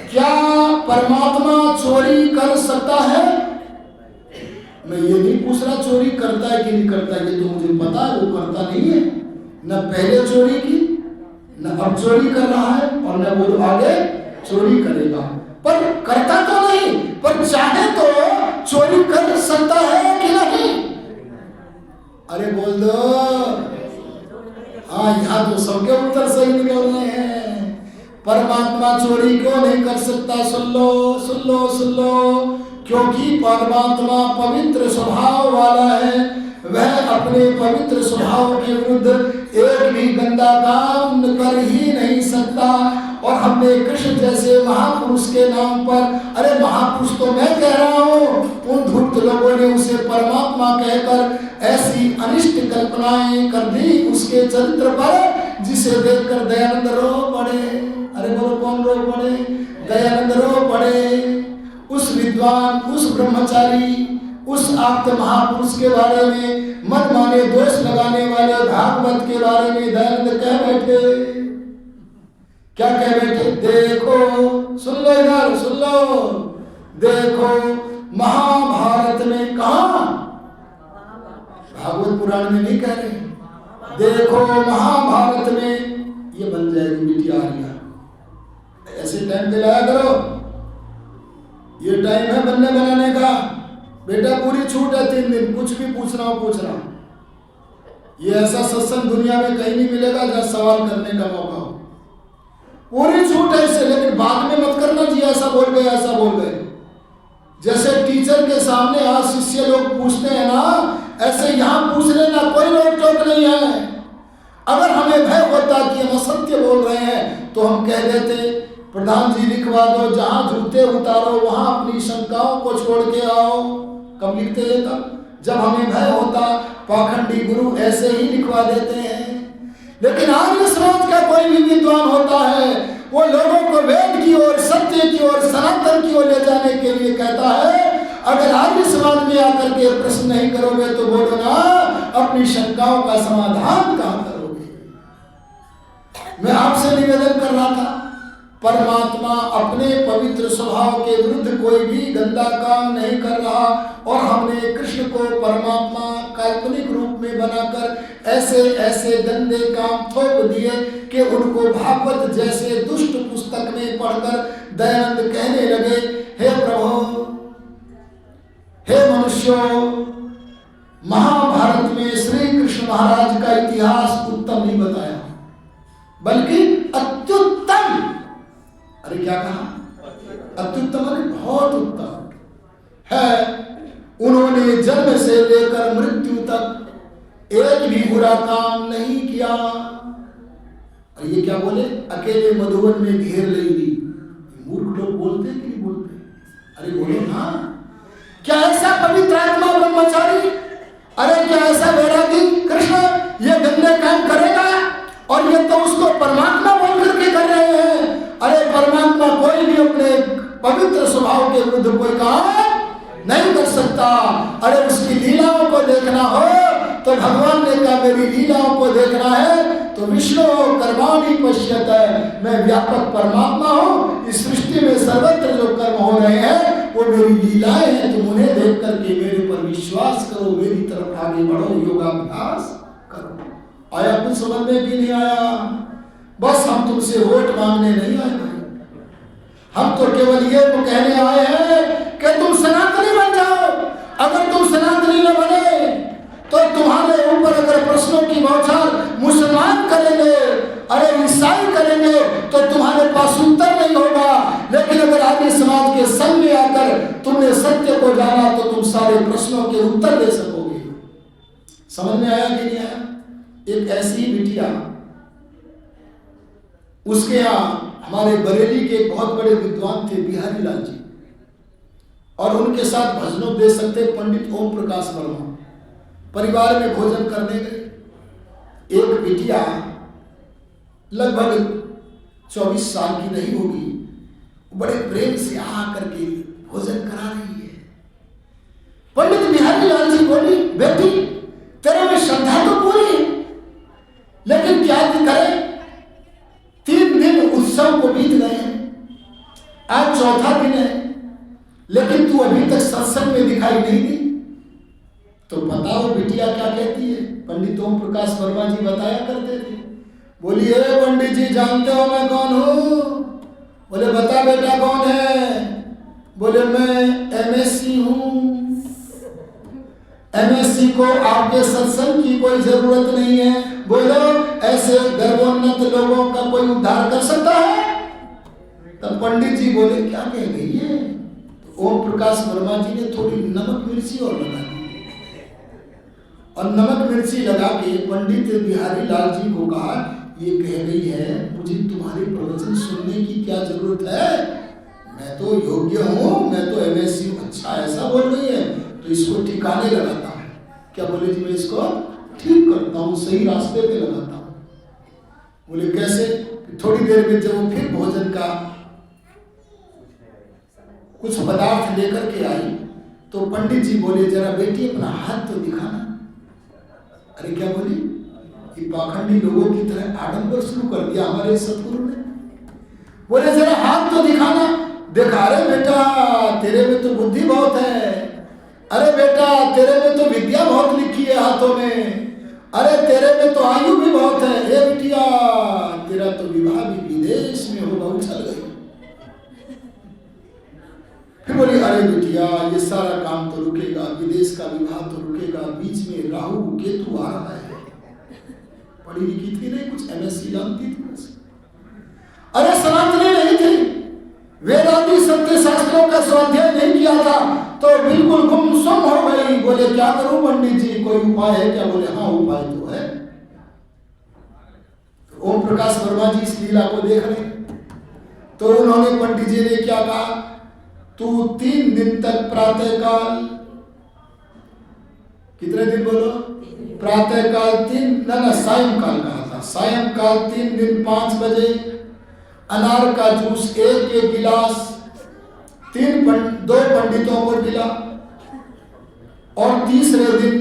क्या परमात्मा चोरी कर सकता है? मैं ये नहीं पूछ रहा चोरी करता है कि नहीं करता है, ये तो मुझे पता है वो करता नहीं है। न पहले चोरी की, न अब चोरी कर रहा है, और न वो आगे चोरी करेगा। पर करता तो नहीं, पर चाहे तो चोरी कर सकता है कि नहीं? अरे बोल दो। हाँ, यहाँ तो सबके उत्तर सही निकल रहे हैं। परमात्मा चोरी क्यों नहीं कर सकता? सुन लो सुन लो सुन लो। क्योंकि परमात्मा पवित्र स्वभाव वाला है। वह अपने पवित्र स्वभाव के विरुद्ध एक भी गंदा काम कर ही नहीं सकता। और हमने कृष्ण जैसे महापुरुष के नाम पर, अरे महापुरुष तो मैं कह रहा हूँ, उन धूर्त लोगों ने उसे परमात्मा कहकर ऐसी अनिष्ट कल्पनाएं कर दी उसके चरित्र पर, जिसे देखकर दयानंद रो पड़े। अरे बोलो कौन रो पड़े? दयानंद रो पड़े। उस विद्वान, उस ब्रह्मचारी, उस आप्त महापुरुष के बारे में, मन माने दोष लगाने वाले भागवत के बारे में दयानंद कह बैठे। क्या कह बैठे? देखो, सुन लो इधर, सुन लो, देखो महाभारत में, कहा भागवत पुराण में नहीं कह रहे, देखो महाभारत में, ये बन जाएगी बिटिया आर्या। ऐसे टाइम दिलाया करो, ये टाइम है बनने बनाने का। बेटा पूरी छूट है, 3 दिन, कुछ भी पूछना हो पूछना। ये ऐसा सत्संग दुनिया में कहीं नहीं मिलेगा जहां सवाल करने का मौका हो। पूरी छूट है इससे, लेकिन बाद में मत करना जी ऐसा बोल गए, ऐसा बोल गए। जैसे टीचर के सामने आज शिष्य लोग पूछते हैं ना, ऐसे यहाँ पूछ लेना, कोई रोक टोक नहीं है। अगर हमें भय होता कि हम असत्य बोल रहे हैं तो हम कह देते प्रधान जी लिखवा दो, जहां जूते उतारो वहां अपनी शंकाओं को छोड़ के आओ। कब लिखते हैं? तब जब हमें भय होता। पाखंडी गुरु ऐसे ही लिखवा देते हैं। लेकिन आर्य समाज का कोई भी विद्वान होता है, वो लोगों को वेद की ओर, सत्य की ओर, सनातन की ओर ले जाने के लिए कहता है। अगर आर्य समाज में आकर के प्रश्न नहीं करोगे तो बोलो ना, अपनी शंकाओं का समाधान कहां करोगे? मैं आपसे निवेदन कर रहा था, परमात्मा अपने पवित्र स्वभाव के विरुद्ध कोई भी गंदा काम नहीं कर रहा, और हमने कृष्ण को परमात्मा काल्पनिक रूप में बनाकर ऐसे ऐसे गंदे काम थोप दिए कि उनको भागवत जैसे दुष्ट पुस्तक में पढ़कर दयानंद कहने लगे, हे प्रभु, हे मनुष्यों, महाभारत में श्री कृष्ण महाराज का इतिहास उत्तम नहीं बताया, बल्कि अत्युत्तम। अरे क्या कहा? अत्युत्तम, अरे बहुत उत्तम है। उन्होंने जन्म से लेकर मृत्यु तक एक भी बुरा काम नहीं किया। और ये क्या बोले? अकेले मधुवन में घेर लेगी। मूर्ख लोग बोलते कि नहीं बोलते? अरे बोलो ना। क्या ऐसा पवित्र आत्मा ब्रह्मचारी, अरे क्या ऐसा वैरागी कृष्ण ये गंदे काम करेगा? और ये तो उसको परमात्मा बोल करके कर रहे हैं। अरे परमात्मा कोई भी अपने पवित्र स्वभाव के विरुद्ध कोई काम नहीं कर सकता। अरे उसकी लीलाओं को देखना हो तो भगवान ने कहा मेरी लीलाओं को देखना है तो विष्णु कर्माणि पश्यत है, मैं व्यापक परमात्मा हूँ। इस सृष्टि में सर्वत्र जो कर्म हो रहे हैं वो मेरी लीलाएं हैं। तुम उन्हें देख करके मेरे पर विश्वास करो, मेरी तरफ आगे बढ़ो, योगाभ्यास करो। आया कुछ समझ में भी नहीं आया? बस हम तुमसे वोट मांगने नहीं आए भाई, हम तो केवल ये कहने आए हैं कि तुम सनातनी बन जाओ। अगर तुम सनातनी न बने तो तुम्हारे ऊपर अगर प्रश्नों की बौछार मुसलमान करेंगे, अरे ईसाई करेंगे तो तुम्हारे पास उत्तर नहीं होगा। लेकिन अगर आर्य समाज के संग में आकर तुमने सत्य को जाना तो तुम सारे प्रश्नों के उत्तर दे सकोगे। समझ में आया कि नहीं आया? एक ऐसी बिटिया, उसके यहाँ हमारे बरेली के बहुत बड़े विद्वान थे बिहारी लाल जी, और उनके साथ भजनोपदेश सकते पंडित ओम प्रकाश वर्मा। परिवार में भोजन करने गए। एक बिटिया लगभग 24 साल की नहीं होगी, बड़े प्रेम से आ करके भोजन करा रही है। पंडित बिहारी लाल जी बोली, बेटी तेरे में श्रद्धा तो पूरी है, लेकिन क्या करे, 3 दिन उत्सव को बीत गए हैं, आज चौथा दिन है, लेकिन तू अभी तक सत्संग में दिखाई नहीं दी। तो बताओ बिटिया क्या कहती है? पंडित ओम प्रकाश वर्मा जी बताया करते थे, बोली हे पंडित जी जानते हो मैं कौन हूँ? बोले बता बेटा कौन है? बोले मैं MSc हूँ। MSc को आपके सत्संग की कोई जरूरत नहीं है। बोलो ऐसे गर्भोन्नत लोगों का कोई उद्धार कर सकता है? तब पंडित जी बोले क्या कह गई है? तो ओम प्रकाश वर्मा जी ने थोड़ी नमक मिर्ची और लगा दी, और नमक मिर्ची लगा के पंडित बिहारी लाल जी को कहा ये कह गई है मुझे तुम्हारे प्रवचन सुनने की क्या जरूरत है, मैं तो योग्य हूँ, मैं तो MSc हूँ। अच्छा ऐसा बोल रही है, तो इसको ठिकाने लगाता हूँ। क्या बोले जी? मैं इसको ठीक करता हूँ, सही रास्ते पे लगाता हूँ। बोले कैसे? थोड़ी देर में जब वो फिर भोजन का कुछ पदार्थ लेकर के आई तो पंडित जी बोले जरा बेटी अपना हाथ तो दिखाना। अरे क्या बोली, कि पाखंडी लोगों की तरह आडंबर शुरू कर दिया हमारे सतगुरु ने। बोले जरा हाथ तो दिखाना। देखा, अरे बेटा तेरे में तो बुद्धि बहुत है, अरे बेटा तेरे में तो विद्या बहुत लिखी है हाथों में, अरे तेरे में तो आयु भी बहुत है, ए बिटिया तेरा तो विवाह भी विदेश में होगा। उछल गई। फिर बोली अरे बिटिया ये सारा काम तो रुकेगा, विदेश का विवाह तो रुकेगा, बीच में राहु केतु आ रहा है। पढ़ी लिखी थी नहीं, कुछ एमएससी जानती थी बस। अरे सनातनी नहीं थी, वेदांती सत्य शास्त्रों का स्वाध्याय नहीं किया था, तो बिल्कुल गुमसुम हो गई। बोले क्या करूं पंडित जी, कोई उपाय है क्या? बोले हाँ उपाय तो है। तो ओम प्रकाश वर्मा जी इस लीला को देख रहे, तो उन्होंने पंडित जी ने क्या कहा, तू 3 दिन तक प्रातःकाल, कितने दिन बोलो, प्रातःकाल 3 ना सायंकाल कहा था, सायंकाल 3 दिन 5 बजे अनार का जूस 1 गिलास 2 पंडितों को मिला। और तीसरे दिन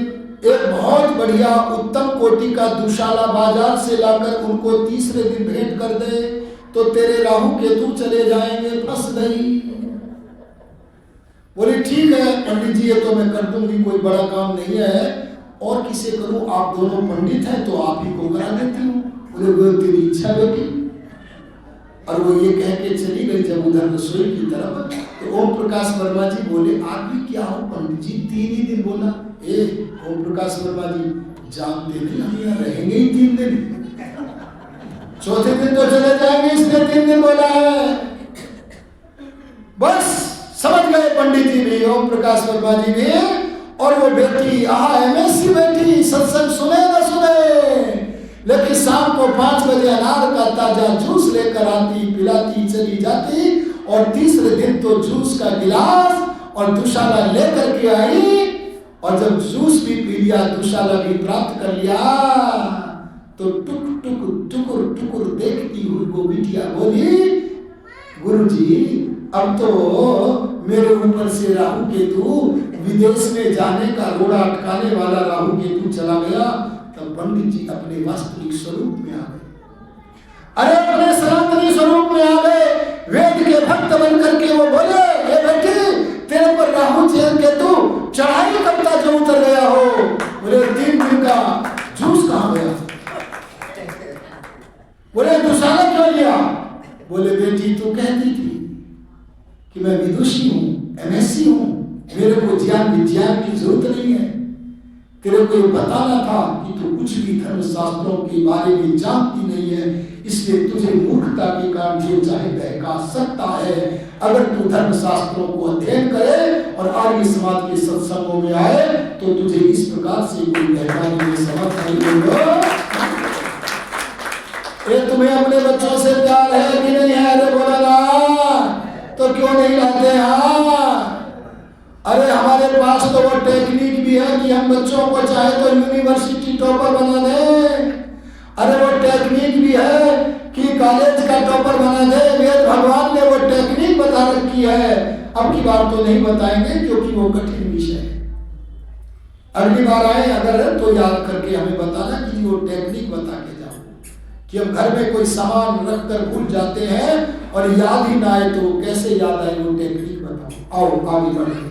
एक बहुत बढ़िया उत्तम कोटि का दुशाला बाजार से लाकर उनको तीसरे दिन भेंट कर दे, तो तेरे राहु केतु चले जाएंगे। फंस गई। बोले ठीक है पंडित जी ये तो मैं कर दूंगी, कोई बड़ा काम नहीं है, और किसे करूं, आप दोनों पंडित हैं तो आप ही को करा देती हूँ। बोले तेरी इच्छा बेटी। और वो ये कह के चली गई जब उधर रसोई की तरफ, तो ओम प्रकाश वर्मा जी बोले आप भी क्या हो पंडित जी, 3 ही दिन बोला। ए ओम प्रकाश वर्मा जी जानते नहीं हम यहाँ रहेंगे ही 3 दिन, चौथे दिन तो चले जाएंगे, इसलिए 3 दिन बोला है। बस समझ गए पंडित जी भी, ओम प्रकाश वर्मा जी भी। और वो बेटी एमएससी बेटी सत्संग सुने न सुने, लेकिन शाम को 5 बजे अनार का ताजा जूस लेकर आती, पिलाती चली जाती। और तीसरे दिन तो जूस का गिलास और दुशाला लेकर के आई, और जब जूस भी पी लिया, दुशाला भी प्राप्त कर लिया, तो टुक टुक टुकुर टुकुर देखती हुई वो बिटिया बोली, गुरुजी अब तो मेरे ऊपर से राहु केतु, विदेश में जाने का रोड़ा अटकाने वाला राहु केतु चला गया। तब पंडित जी अपने वास्तविक स्वरूप में आ गए, अरे अपने सनातनी स्वरूप में आ गए। वेद के भक्त बन करके वो बोले, ये बेटी तेरे पर राहु केतु चढ़ाई करता जो उतर गया हो। बोले 3 दिन का जूस कहाँ गया? बोले दुशाला क्यों लिया? बोले बेटी तू कहती थी कि मैं विदुषी हूँ, एमएससी हूँ, मेरे को ज्ञान विज्ञान की जरूरत नहीं है। तेरे को ये बताना था कि तू कुछ भी धर्म शास्त्रों के बारे में जानती नहीं है, इसलिए तुझे मूर्खता के कारण जो चाहे बहका सकता है। अगर तू धर्म शास्त्रों को अध्ययन करे और आर्य समाज के सत्संगों में आए, तो तुझे इस प्रकार से कोई बहकाने में समर्थ नहीं होगा। ये तुम्हें अपने बच्चों से प्यार है कि नहीं है? अरे बोला ना, तो क्यों नहीं लाते? हाँ अरे हमारे पास तो वो टेक्निक भी है कि हम बच्चों को चाहे तो यूनिवर्सिटी टॉपर बना दें। अरे वो टेक्निक भी है कि कॉलेज का टॉपर बना दे। वेद भगवान ने वो टेक्निक बता रखी है। अब की बार तो नहीं बताएंगे क्योंकि वो कठिन विषय है। अगली बार आए अगर तो याद करके हमें बताना कि वो टेक्निक बता के जाओ, कि हम घर में कोई सामान रख कर भूल जाते हैं और याद ही ना आए तो कैसे याद आए, वो टेक्निक बताओ। आओ आगे बढ़े।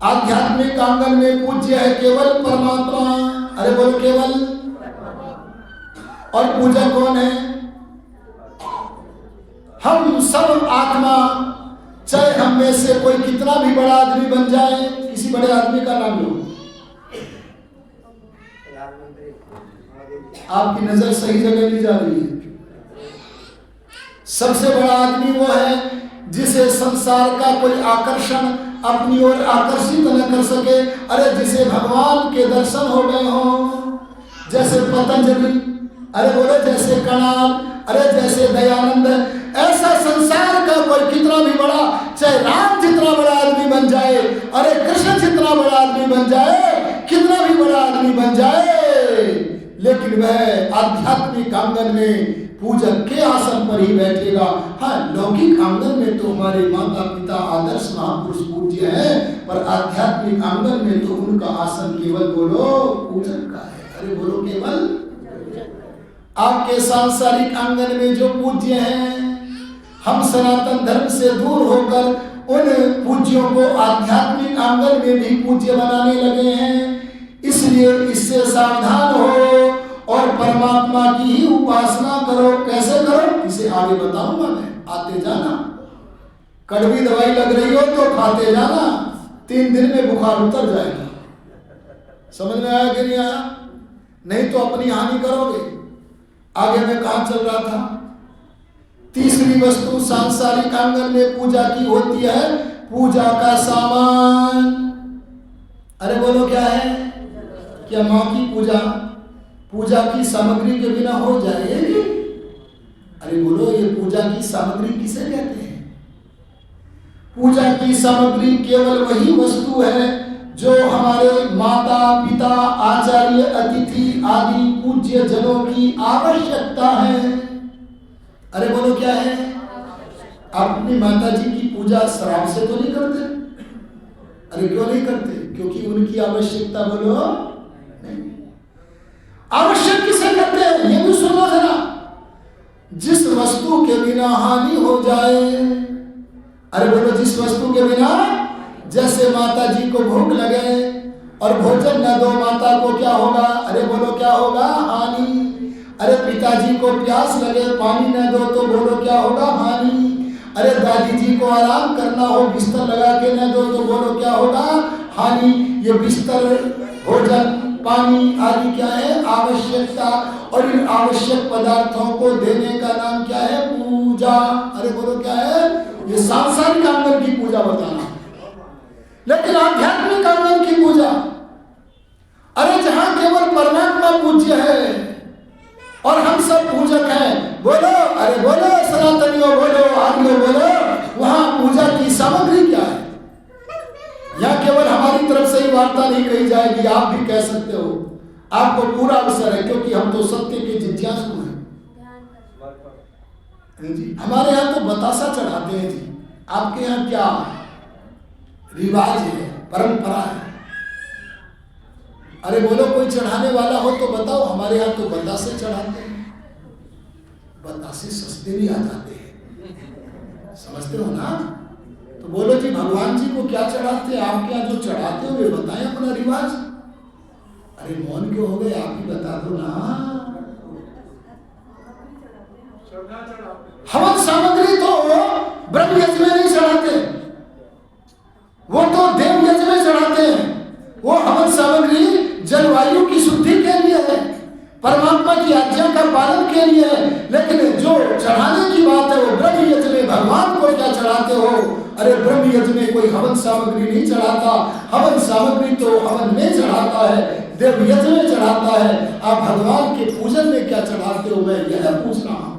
आध्यात्मिक आंगन में पूज्य है केवल परमात्मा। अरे बोलो केवल। और पूजा कौन है? हम सब आत्मा, चाहे हम में से कोई कितना भी बड़ा आदमी बन जाए। किसी बड़े आदमी का नाम लो, आपकी नजर सही जगह नहीं जा रही है। सबसे बड़ा आदमी वो है जिसे संसार का कोई आकर्षण अपनी ओर आकर्षित न कर सके। अरे जिसे भगवान के दर्शन हो गए हो, जैसे पतंजलि, अरे बोले जैसे कणाल, अरे जैसे दयानंद, ऐसा संसार का कोई कितना भी बड़ा, चाहे राम जितना बड़ा आदमी बन जाए, अरे कृष्ण जितना बड़ा आदमी बन जाए, कितना भी बड़ा आदमी बन जाए, लेकिन वह आध्यात्मिक आंगन में पूजक के आसन पर ही बैठेगा। हाँ, लौकिक आंगन में तो हमारे माता पिता आदर्श महापुरुष पूज्य है, पर आध्यात्मिक आंगन में तो उनका आसन केवल बोलो पूजक का है। अरे बोलो केवल। आपके सांसारिक आंगन में जो पूज्य हैं, हम सनातन धर्म से दूर होकर उन पूज्यों को आध्यात्मिक आंगन में भी पूज्य बनाने लगे हैं। इसलिए इससे सावधान हो और परमात्मा की ही उपासना करो। कैसे करो इसे आगे बताऊंगा मैं, आते जाना। कड़वी दवाई लग रही हो तो खाते जाना, 3 दिन में बुखार उतर जाएगा। समझ में आया कि नहीं आया? नहीं तो अपनी हानि करोगे। आगे मैं कहां चल रहा था? तीसरी वस्तु सांसारिक आंगन में पूजा की होती है, पूजा का सामान। अरे बोलो क्या है? क्या माँ की पूजा की सामग्री के बिना हो जाएगी? अरे बोलो, ये पूजा की सामग्री किसे कहते हैं? पूजा की सामग्री केवल वही वस्तु है जो हमारे माता पिता आचार्य अतिथि आदि पूज्य जनों की आवश्यकता है। अरे बोलो क्या है? आप अपनी माता जी की पूजा शराब से तो नहीं करते? अरे क्यों नहीं करते? क्योंकि उनकी आवश्यकता बोलो नहीं। आवश्यक किसे करते हैं ये भी सुनो जरा। जिस वस्तु के बिना हानि हो जाए। अरे बोलो, जिस वस्तु के बिना, जैसे माता जी को भूख लगे और भोजन न दो, माता को क्या होगा? अरे बोलो क्या होगा? हानि। अरे पिताजी को प्यास लगे, पानी न दो तो बोलो क्या होगा? हानि। अरे दादी जी को आराम करना हो, बिस्तर लगा के न दो तो बोलो क्या होगा? हानि। ये बिस्तर, भोजन, पानी आदि क्या है? आवश्यकता। और इन आवश्यक पदार्थों को देने का नाम क्या है? पूजा। अरे बोलो क्या है? ये सांसारिक आंगन की पूजा बताना। लेकिन आध्यात्मिक आंगन की पूजा, अरे जहां केवल परमात्मा पूज्य है और हम सब पूजक हैं, बोलो, अरे बोलो सनातनियों, बोलो आर्यों, बोलो, वहां पूजा की सामग्री क्या है? यहाँ केवल हमारी तरफ से ही वार्ता नहीं कही जाएगी, आप भी कह सकते हो। आपको पूरा अवसर है, क्योंकि हम तो सत्य के जिज्ञासु हैं जी। हमारे यहाँ तो बतासा चढ़ाते हैं जी। आपके यहाँ क्या रिवाज है, परंपरा है? अरे बोलो, कोई चढ़ाने वाला हो तो बताओ। हमारे यहाँ तो बतासे चढ़ाते हैं। बतासे सस्ते भी आ जाते हैं, समझते हो ना? तो बोलो जी, भगवान जी को क्या चढ़ाते हैं? आपके यहाँ जो चढ़ाते हो वे बताएं अपना रिवाज। अरे मौन क्यों हो गए? आप ही बता दो ना। हवन सामग्री तो ब्रह्म यज्ञ में नहीं चढ़ाते, वो तो देव यज्ञ में चढ़ाते हैं। वो हवन सामग्री जलवायु की शुद्धि के लिए है, परमात्मा की आज्ञा का पालन के लिए है। लेकिन जो चढ़ाने की बात है वो ब्रह्म यज्ञ में भगवान को क्या चढ़ाते हो? अरे ब्रह्म यज्ञ में कोई हवन सामग्री नहीं चढ़ाता। हवन सामग्री तो हवन में चढ़ाता है, देव यज्ञ में चढ़ाता है। आप भगवान के पूजन में क्या चढ़ाते हो? मैं यह पूछ रहा हूँ।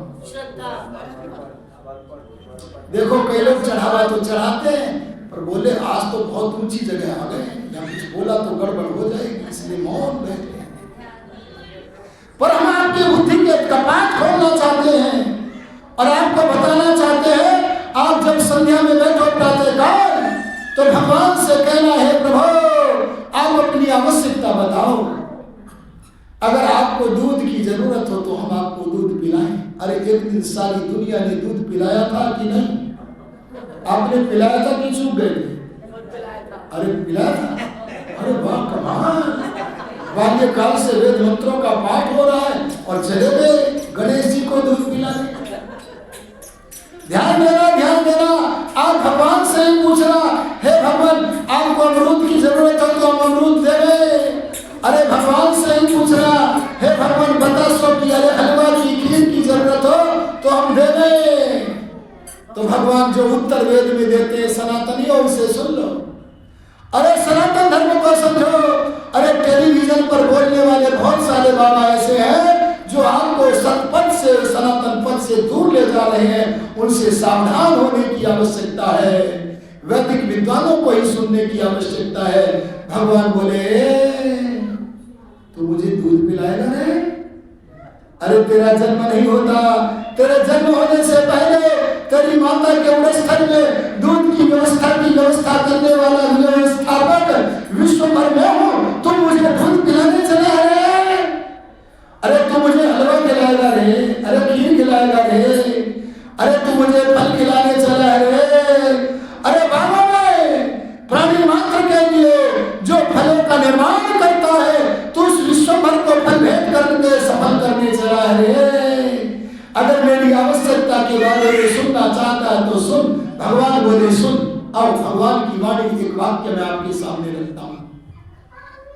देखो, कई लोग चढ़ावा तो चढ़ाते हैं, पर बोले आज तो बहुत ऊंची जगह आ गए, या कुछ बोला तो गड़बड़ हो जाएगी, इसलिए मौन बैठे। पर हम आपकी बुद्धि के कपाट खोलना चाहते हैं और आपको बताना चाहते हैं। आप जब संध्या में बैठो प्रातःकाल, तो भगवान से कहना है, प्रभु आप अपनी आवश्यकता बताओ। अगर आपको दूध की जरूरत हो तो हम आपको दूध पिलाएं। अरे एक दिन सारी दुनिया ने दूध पिलाया था कि नहीं? आपने पिलाया था कि चूक गए? अरे पिलाया था। अरे वाह, कमाल। बाल्यकाल से वेद मंत्रों का पाठ हो रहा है और चले गए गणेश जी को दूध पिलाने। ध्यान देना, ध्यान देना। आप भगवान से ही पूछना, हे भगवान आपको अमरूद की जरूरत हो तो हम अमरूद देंगे। अरे भगवान से ही पूछना, हे भगवान बतासो की, अरे हलवा की, खीर की जरूरत हो तो हम देंगे। तो भगवान जो उत्तर वेद में देते हैं सनातनियों, उसे सुन लो। अरे सनातन धर्म को समझो। अरे टेलीविजन पर बोलने वाले बहुत सारे बाबा ऐसे हैं जो आपको सतपथ से, सनातन पथ से दूर ले जा रहे हैं। उनसे सावधान होने की आवश्यकता है। वैदिक विद्वानों को ही सुनने की आवश्यकता है। भगवान बोले, तो मुझे दूध पिलाएगा रे? अरे तेरा जन्म नहीं होता, तेरे जन्म होने से पहले तेरी माता के उदर में दूध की व्यवस्था करने वाला व्यवस्थापक विश्व भर में हूँ। तुम मुझे दूध पिलाने चला है, अरे तू मुझे हलवा खिलाएगा रे, अरे खीर खिलाएगा रे, अरे तू मुझे फल खिलाने चला है रे। अरे बाबा में प्राणी मात्र के लिए जो फलों का निर्माण करता है, तो उस विश्व भर को फल भेंट करके सफल करने चला है रे। अगर मेरी आवश्यकता के बारे में सुनना चाहता है तो सुन। भगवान बोले सुन। और भगवान की वाणी एक वाक्य मैं आपके सामने रखता हूं।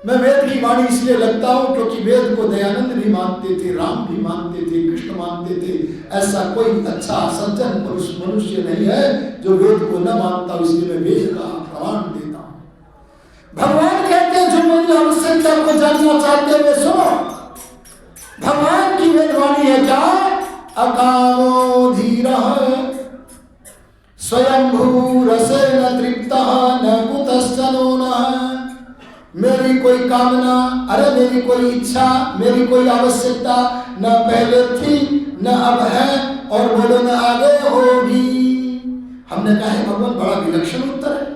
मैं वेद की वाणी इसलिए लगता हूं क्योंकि वेद को दयानंद भी मानते थे, राम भी मानते थे, कृष्ण मानते थे। ऐसा कोई अच्छा सज्जन पुरुष मनुष्य नहीं है जो वेद को न मानता, इसलिए मैं वेद का प्रमाण देता हूं। भगवान कहते हैं जो मेरी आवश्यकता को जानना चाहते हुए सुनो। भगवान की वेद वाणी है क्या? अकामो धीरः स्वयंभू रसेन तृप्तः न कुतश्चनो नः। मेरी कोई कामना, अरे मेरी कोई इच्छा, मेरी कोई आवश्यकता न पहले थी न अब है और बोलो न आगे होगी। हमने कहा है भगवान बड़ा विलक्षण उत्तर है।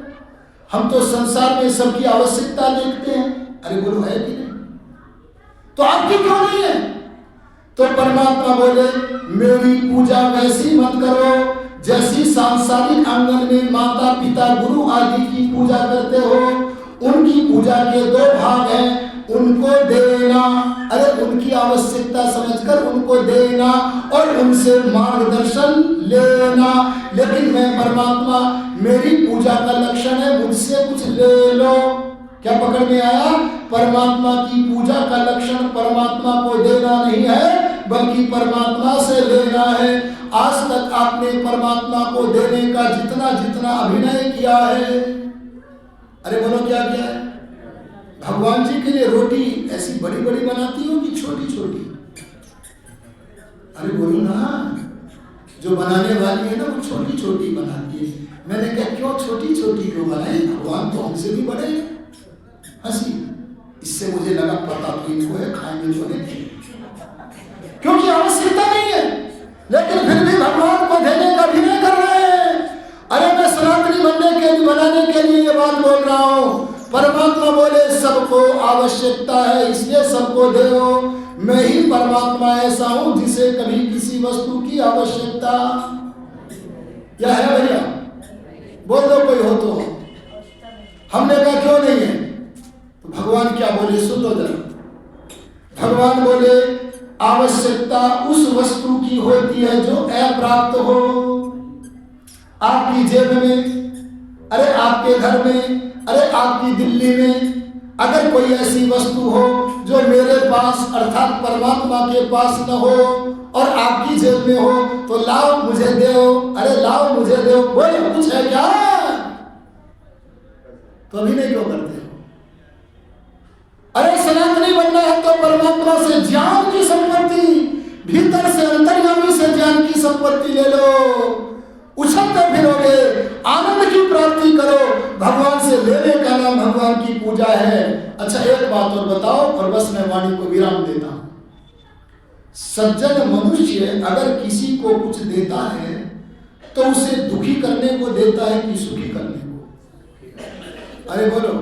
हम तो संसार में सबकी आवश्यकता देखते हैं, अरे बोलो है कि नहीं? तो आपकी क्यों नहीं है? तो परमात्मा बोले मेरी पूजा वैसी मत करो जैसी सांसारिक आंगन में माता पिता गुरु आदि की पूजा करते हो। उनकी पूजा के दो भाग हैं, उनको देना, अरे उनकी आवश्यकता समझकर उनको देना और उनसे मार्गदर्शन लेना। लेकिन मैं परमात्मा, मेरी पूजा का लक्षण है मुझसे कुछ ले लो। क्या पकड़ में आया? परमात्मा की पूजा का लक्षण परमात्मा को देना नहीं है बल्कि परमात्मा से लेना है। आज तक आपने परमात्मा को देने का जितना जितना अभिनय किया है, अरे बोलो क्या किया है? भगवान जी के लिए रोटी ऐसी बड़ी बड़ी बनाती हो कि छोटी छोटी? अरे बोलो ना, जो बनाने वाली है ना वो छोटी छोटी बनाती है। मैंने कहा क्यों छोटी छोटी क्यों बनाए? भगवान तो हमसे भी बड़े हैं। हंसी। इससे मुझे लगा पता तो इनको है, खाएंगे तो नहीं, क्योंकि आवश्यकता नहीं है, लेकिन फिर भी भगवान को देने का अभिनय कर रहे हैं। अरे मैं सनातनी बनाने के लिए ये बात बोल रहा हूँ। परमात्मा बोले सबको आवश्यकता है इसलिए सबको दो। मैं ही परमात्मा ऐसा हूँ जिसे कभी किसी वस्तु की आवश्यकता क्या है भैया? बोल दो कोई हो तो। हमने कहा क्यों नहीं है? तो भगवान क्या बोले सुन लो जरा। भगवान बोले आवश्यकता उस वस्तु की होती है जो अप्राप्त हो। आपकी जेब में, अरे आपके घर में, अरे आपकी दिल्ली में अगर कोई ऐसी वस्तु हो जो मेरे पास अर्थात परमात्मा के पास न हो और आपकी जेब में हो तो लाओ मुझे दो, अरे लाओ मुझे दो। बोले कुछ है क्या? तो अभी नहीं क्यों करते हो? अरे सनातनी बनना है तो परमात्मा से ज्ञान की संपत्ति, भीतर से अंतर्यामी से ज्ञान की संपत्ति ले लो। उछलते फिरोगे, आनंद की प्राप्ति करो। भगवान से लेने का नाम भगवान की पूजा है। अच्छा एक बात और बताओ और बस मैं वाणी को विराम देता हूं। सज्जन मनुष्य अगर किसी को कुछ देता है तो उसे दुखी करने को देता है कि सुखी करने को? अरे बोलो,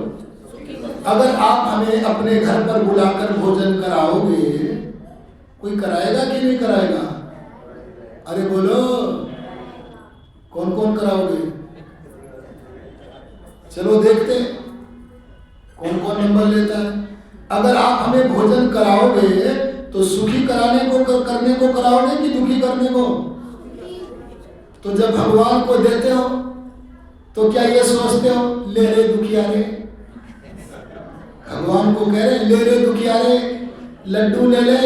अगर आप हमें अपने घर पर बुलाकर भोजन कराओगे, कोई कराएगा कि नहीं कराएगा? अरे बोलो, कौन कौन कराओगे? चलो देखते कौन कौन नंबर लेता है। अगर आप हमें भोजन कराओगे तो सुखी कराने को करने को कराओगे कि दुखी करने को? तो जब भगवान को देते हो तो क्या ये सोचते हो ले रे दुखिया रे? भगवान को कह रहे ले रे दुखिया रे, लड्डू ले ले,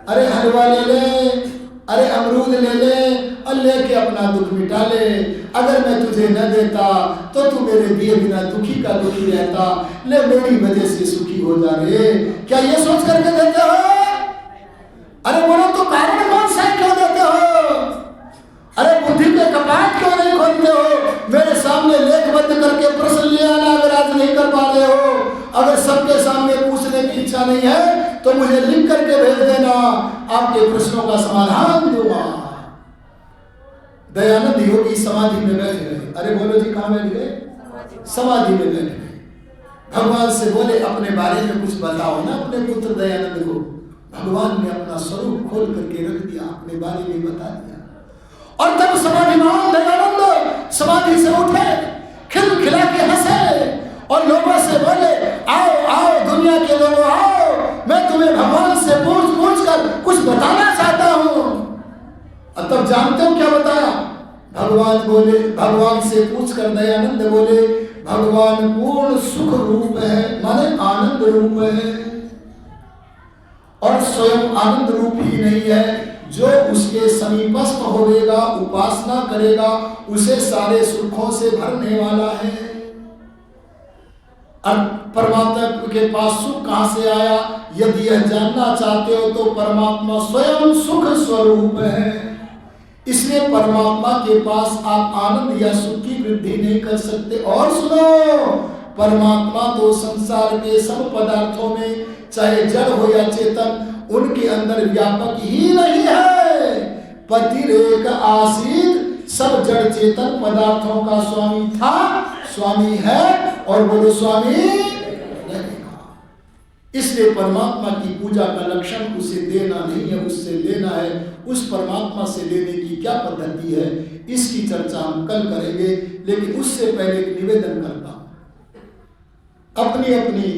अरे हलवा ले ले, अरे अमरूद ले ले और लेके अपना दुख मिटा ले। अगर मैं तुझे न देता तो तू मेरे दिए बिना दुखी का दुखी रहता, ले मेरी वजह से सुखी हो जा रे। क्या ये सोच करके देते हो? अरे बोलो तो कारण कौन सा है, क्यों देते हो? अरे बुद्धि के कपाट क्यों नहीं खोलते हो? मेरे सामने लेखबद्ध करके प्रश्न ले आना अगर आज नहीं कर पा रहे हो। अगर सबके सामने पूछने की इच्छा नहीं है तो मुझे लिख करके भेज देना, आपके प्रश्नों का समाधान दूंगा। दयानंद योगी समाधि में बैठ गए। अरे बोलो जी, कहाँ बैठ गए? समाधि में बैठ गए। भगवान से बोले अपने बारे में कुछ बताओ ना अपने पुत्र दयानंद को। भगवान ने अपना स्वरूप खोल करके रख दिया, अपने बारे में बता दिया। और तब समाधिमान दयानंद समाधि से उठे, खिलखिला के हंसे और लोगों से बोले, आओ आओ दुनिया के लोगों आओ, मैं तुम्हें भगवान से पूछ कर कुछ बताना चाहता हूं। और तब जानते हो क्या बताया? भगवान बोले, भगवान से पूछकर दयानंद बोले, भगवान पूर्ण सुख रूप है, माने आनंद रूप है, और स्वयं आनंद रूप ही नहीं है, जो उसके समीपस्थ होवेगा, उपासना करेगा, उसे सारे सुखों से भरने वाला है। परमात्मा के पास सुख कहां से आया? यदि यह जानना चाहते हो तो परमात्मा स्वयं सुख स्वरूप है। इसलिए परमात्मा के पास आप आनंद या सुख की वृद्धि नहीं कर सकते। और सुनो, परमात्मा तो संसार के सब पदार्थों में, चाहे जड़ हो या चेतन, उनके अंदर व्यापक ही नहीं है। पतिरेक आसीत, सब जड़ चेतन पदार्थों का स्वामी था, स्वामी है, और बोलो स्वामी रहेगा। इसलिए परमात्मा की पूजा का लक्षण उसे देना नहीं है, उससे लेना है। उस परमात्मा से लेने की क्या पद्धति है, इसकी चर्चा हम कल करेंगे। लेकिन उससे पहले एक निवेदन करता हूं, अपनी अपनी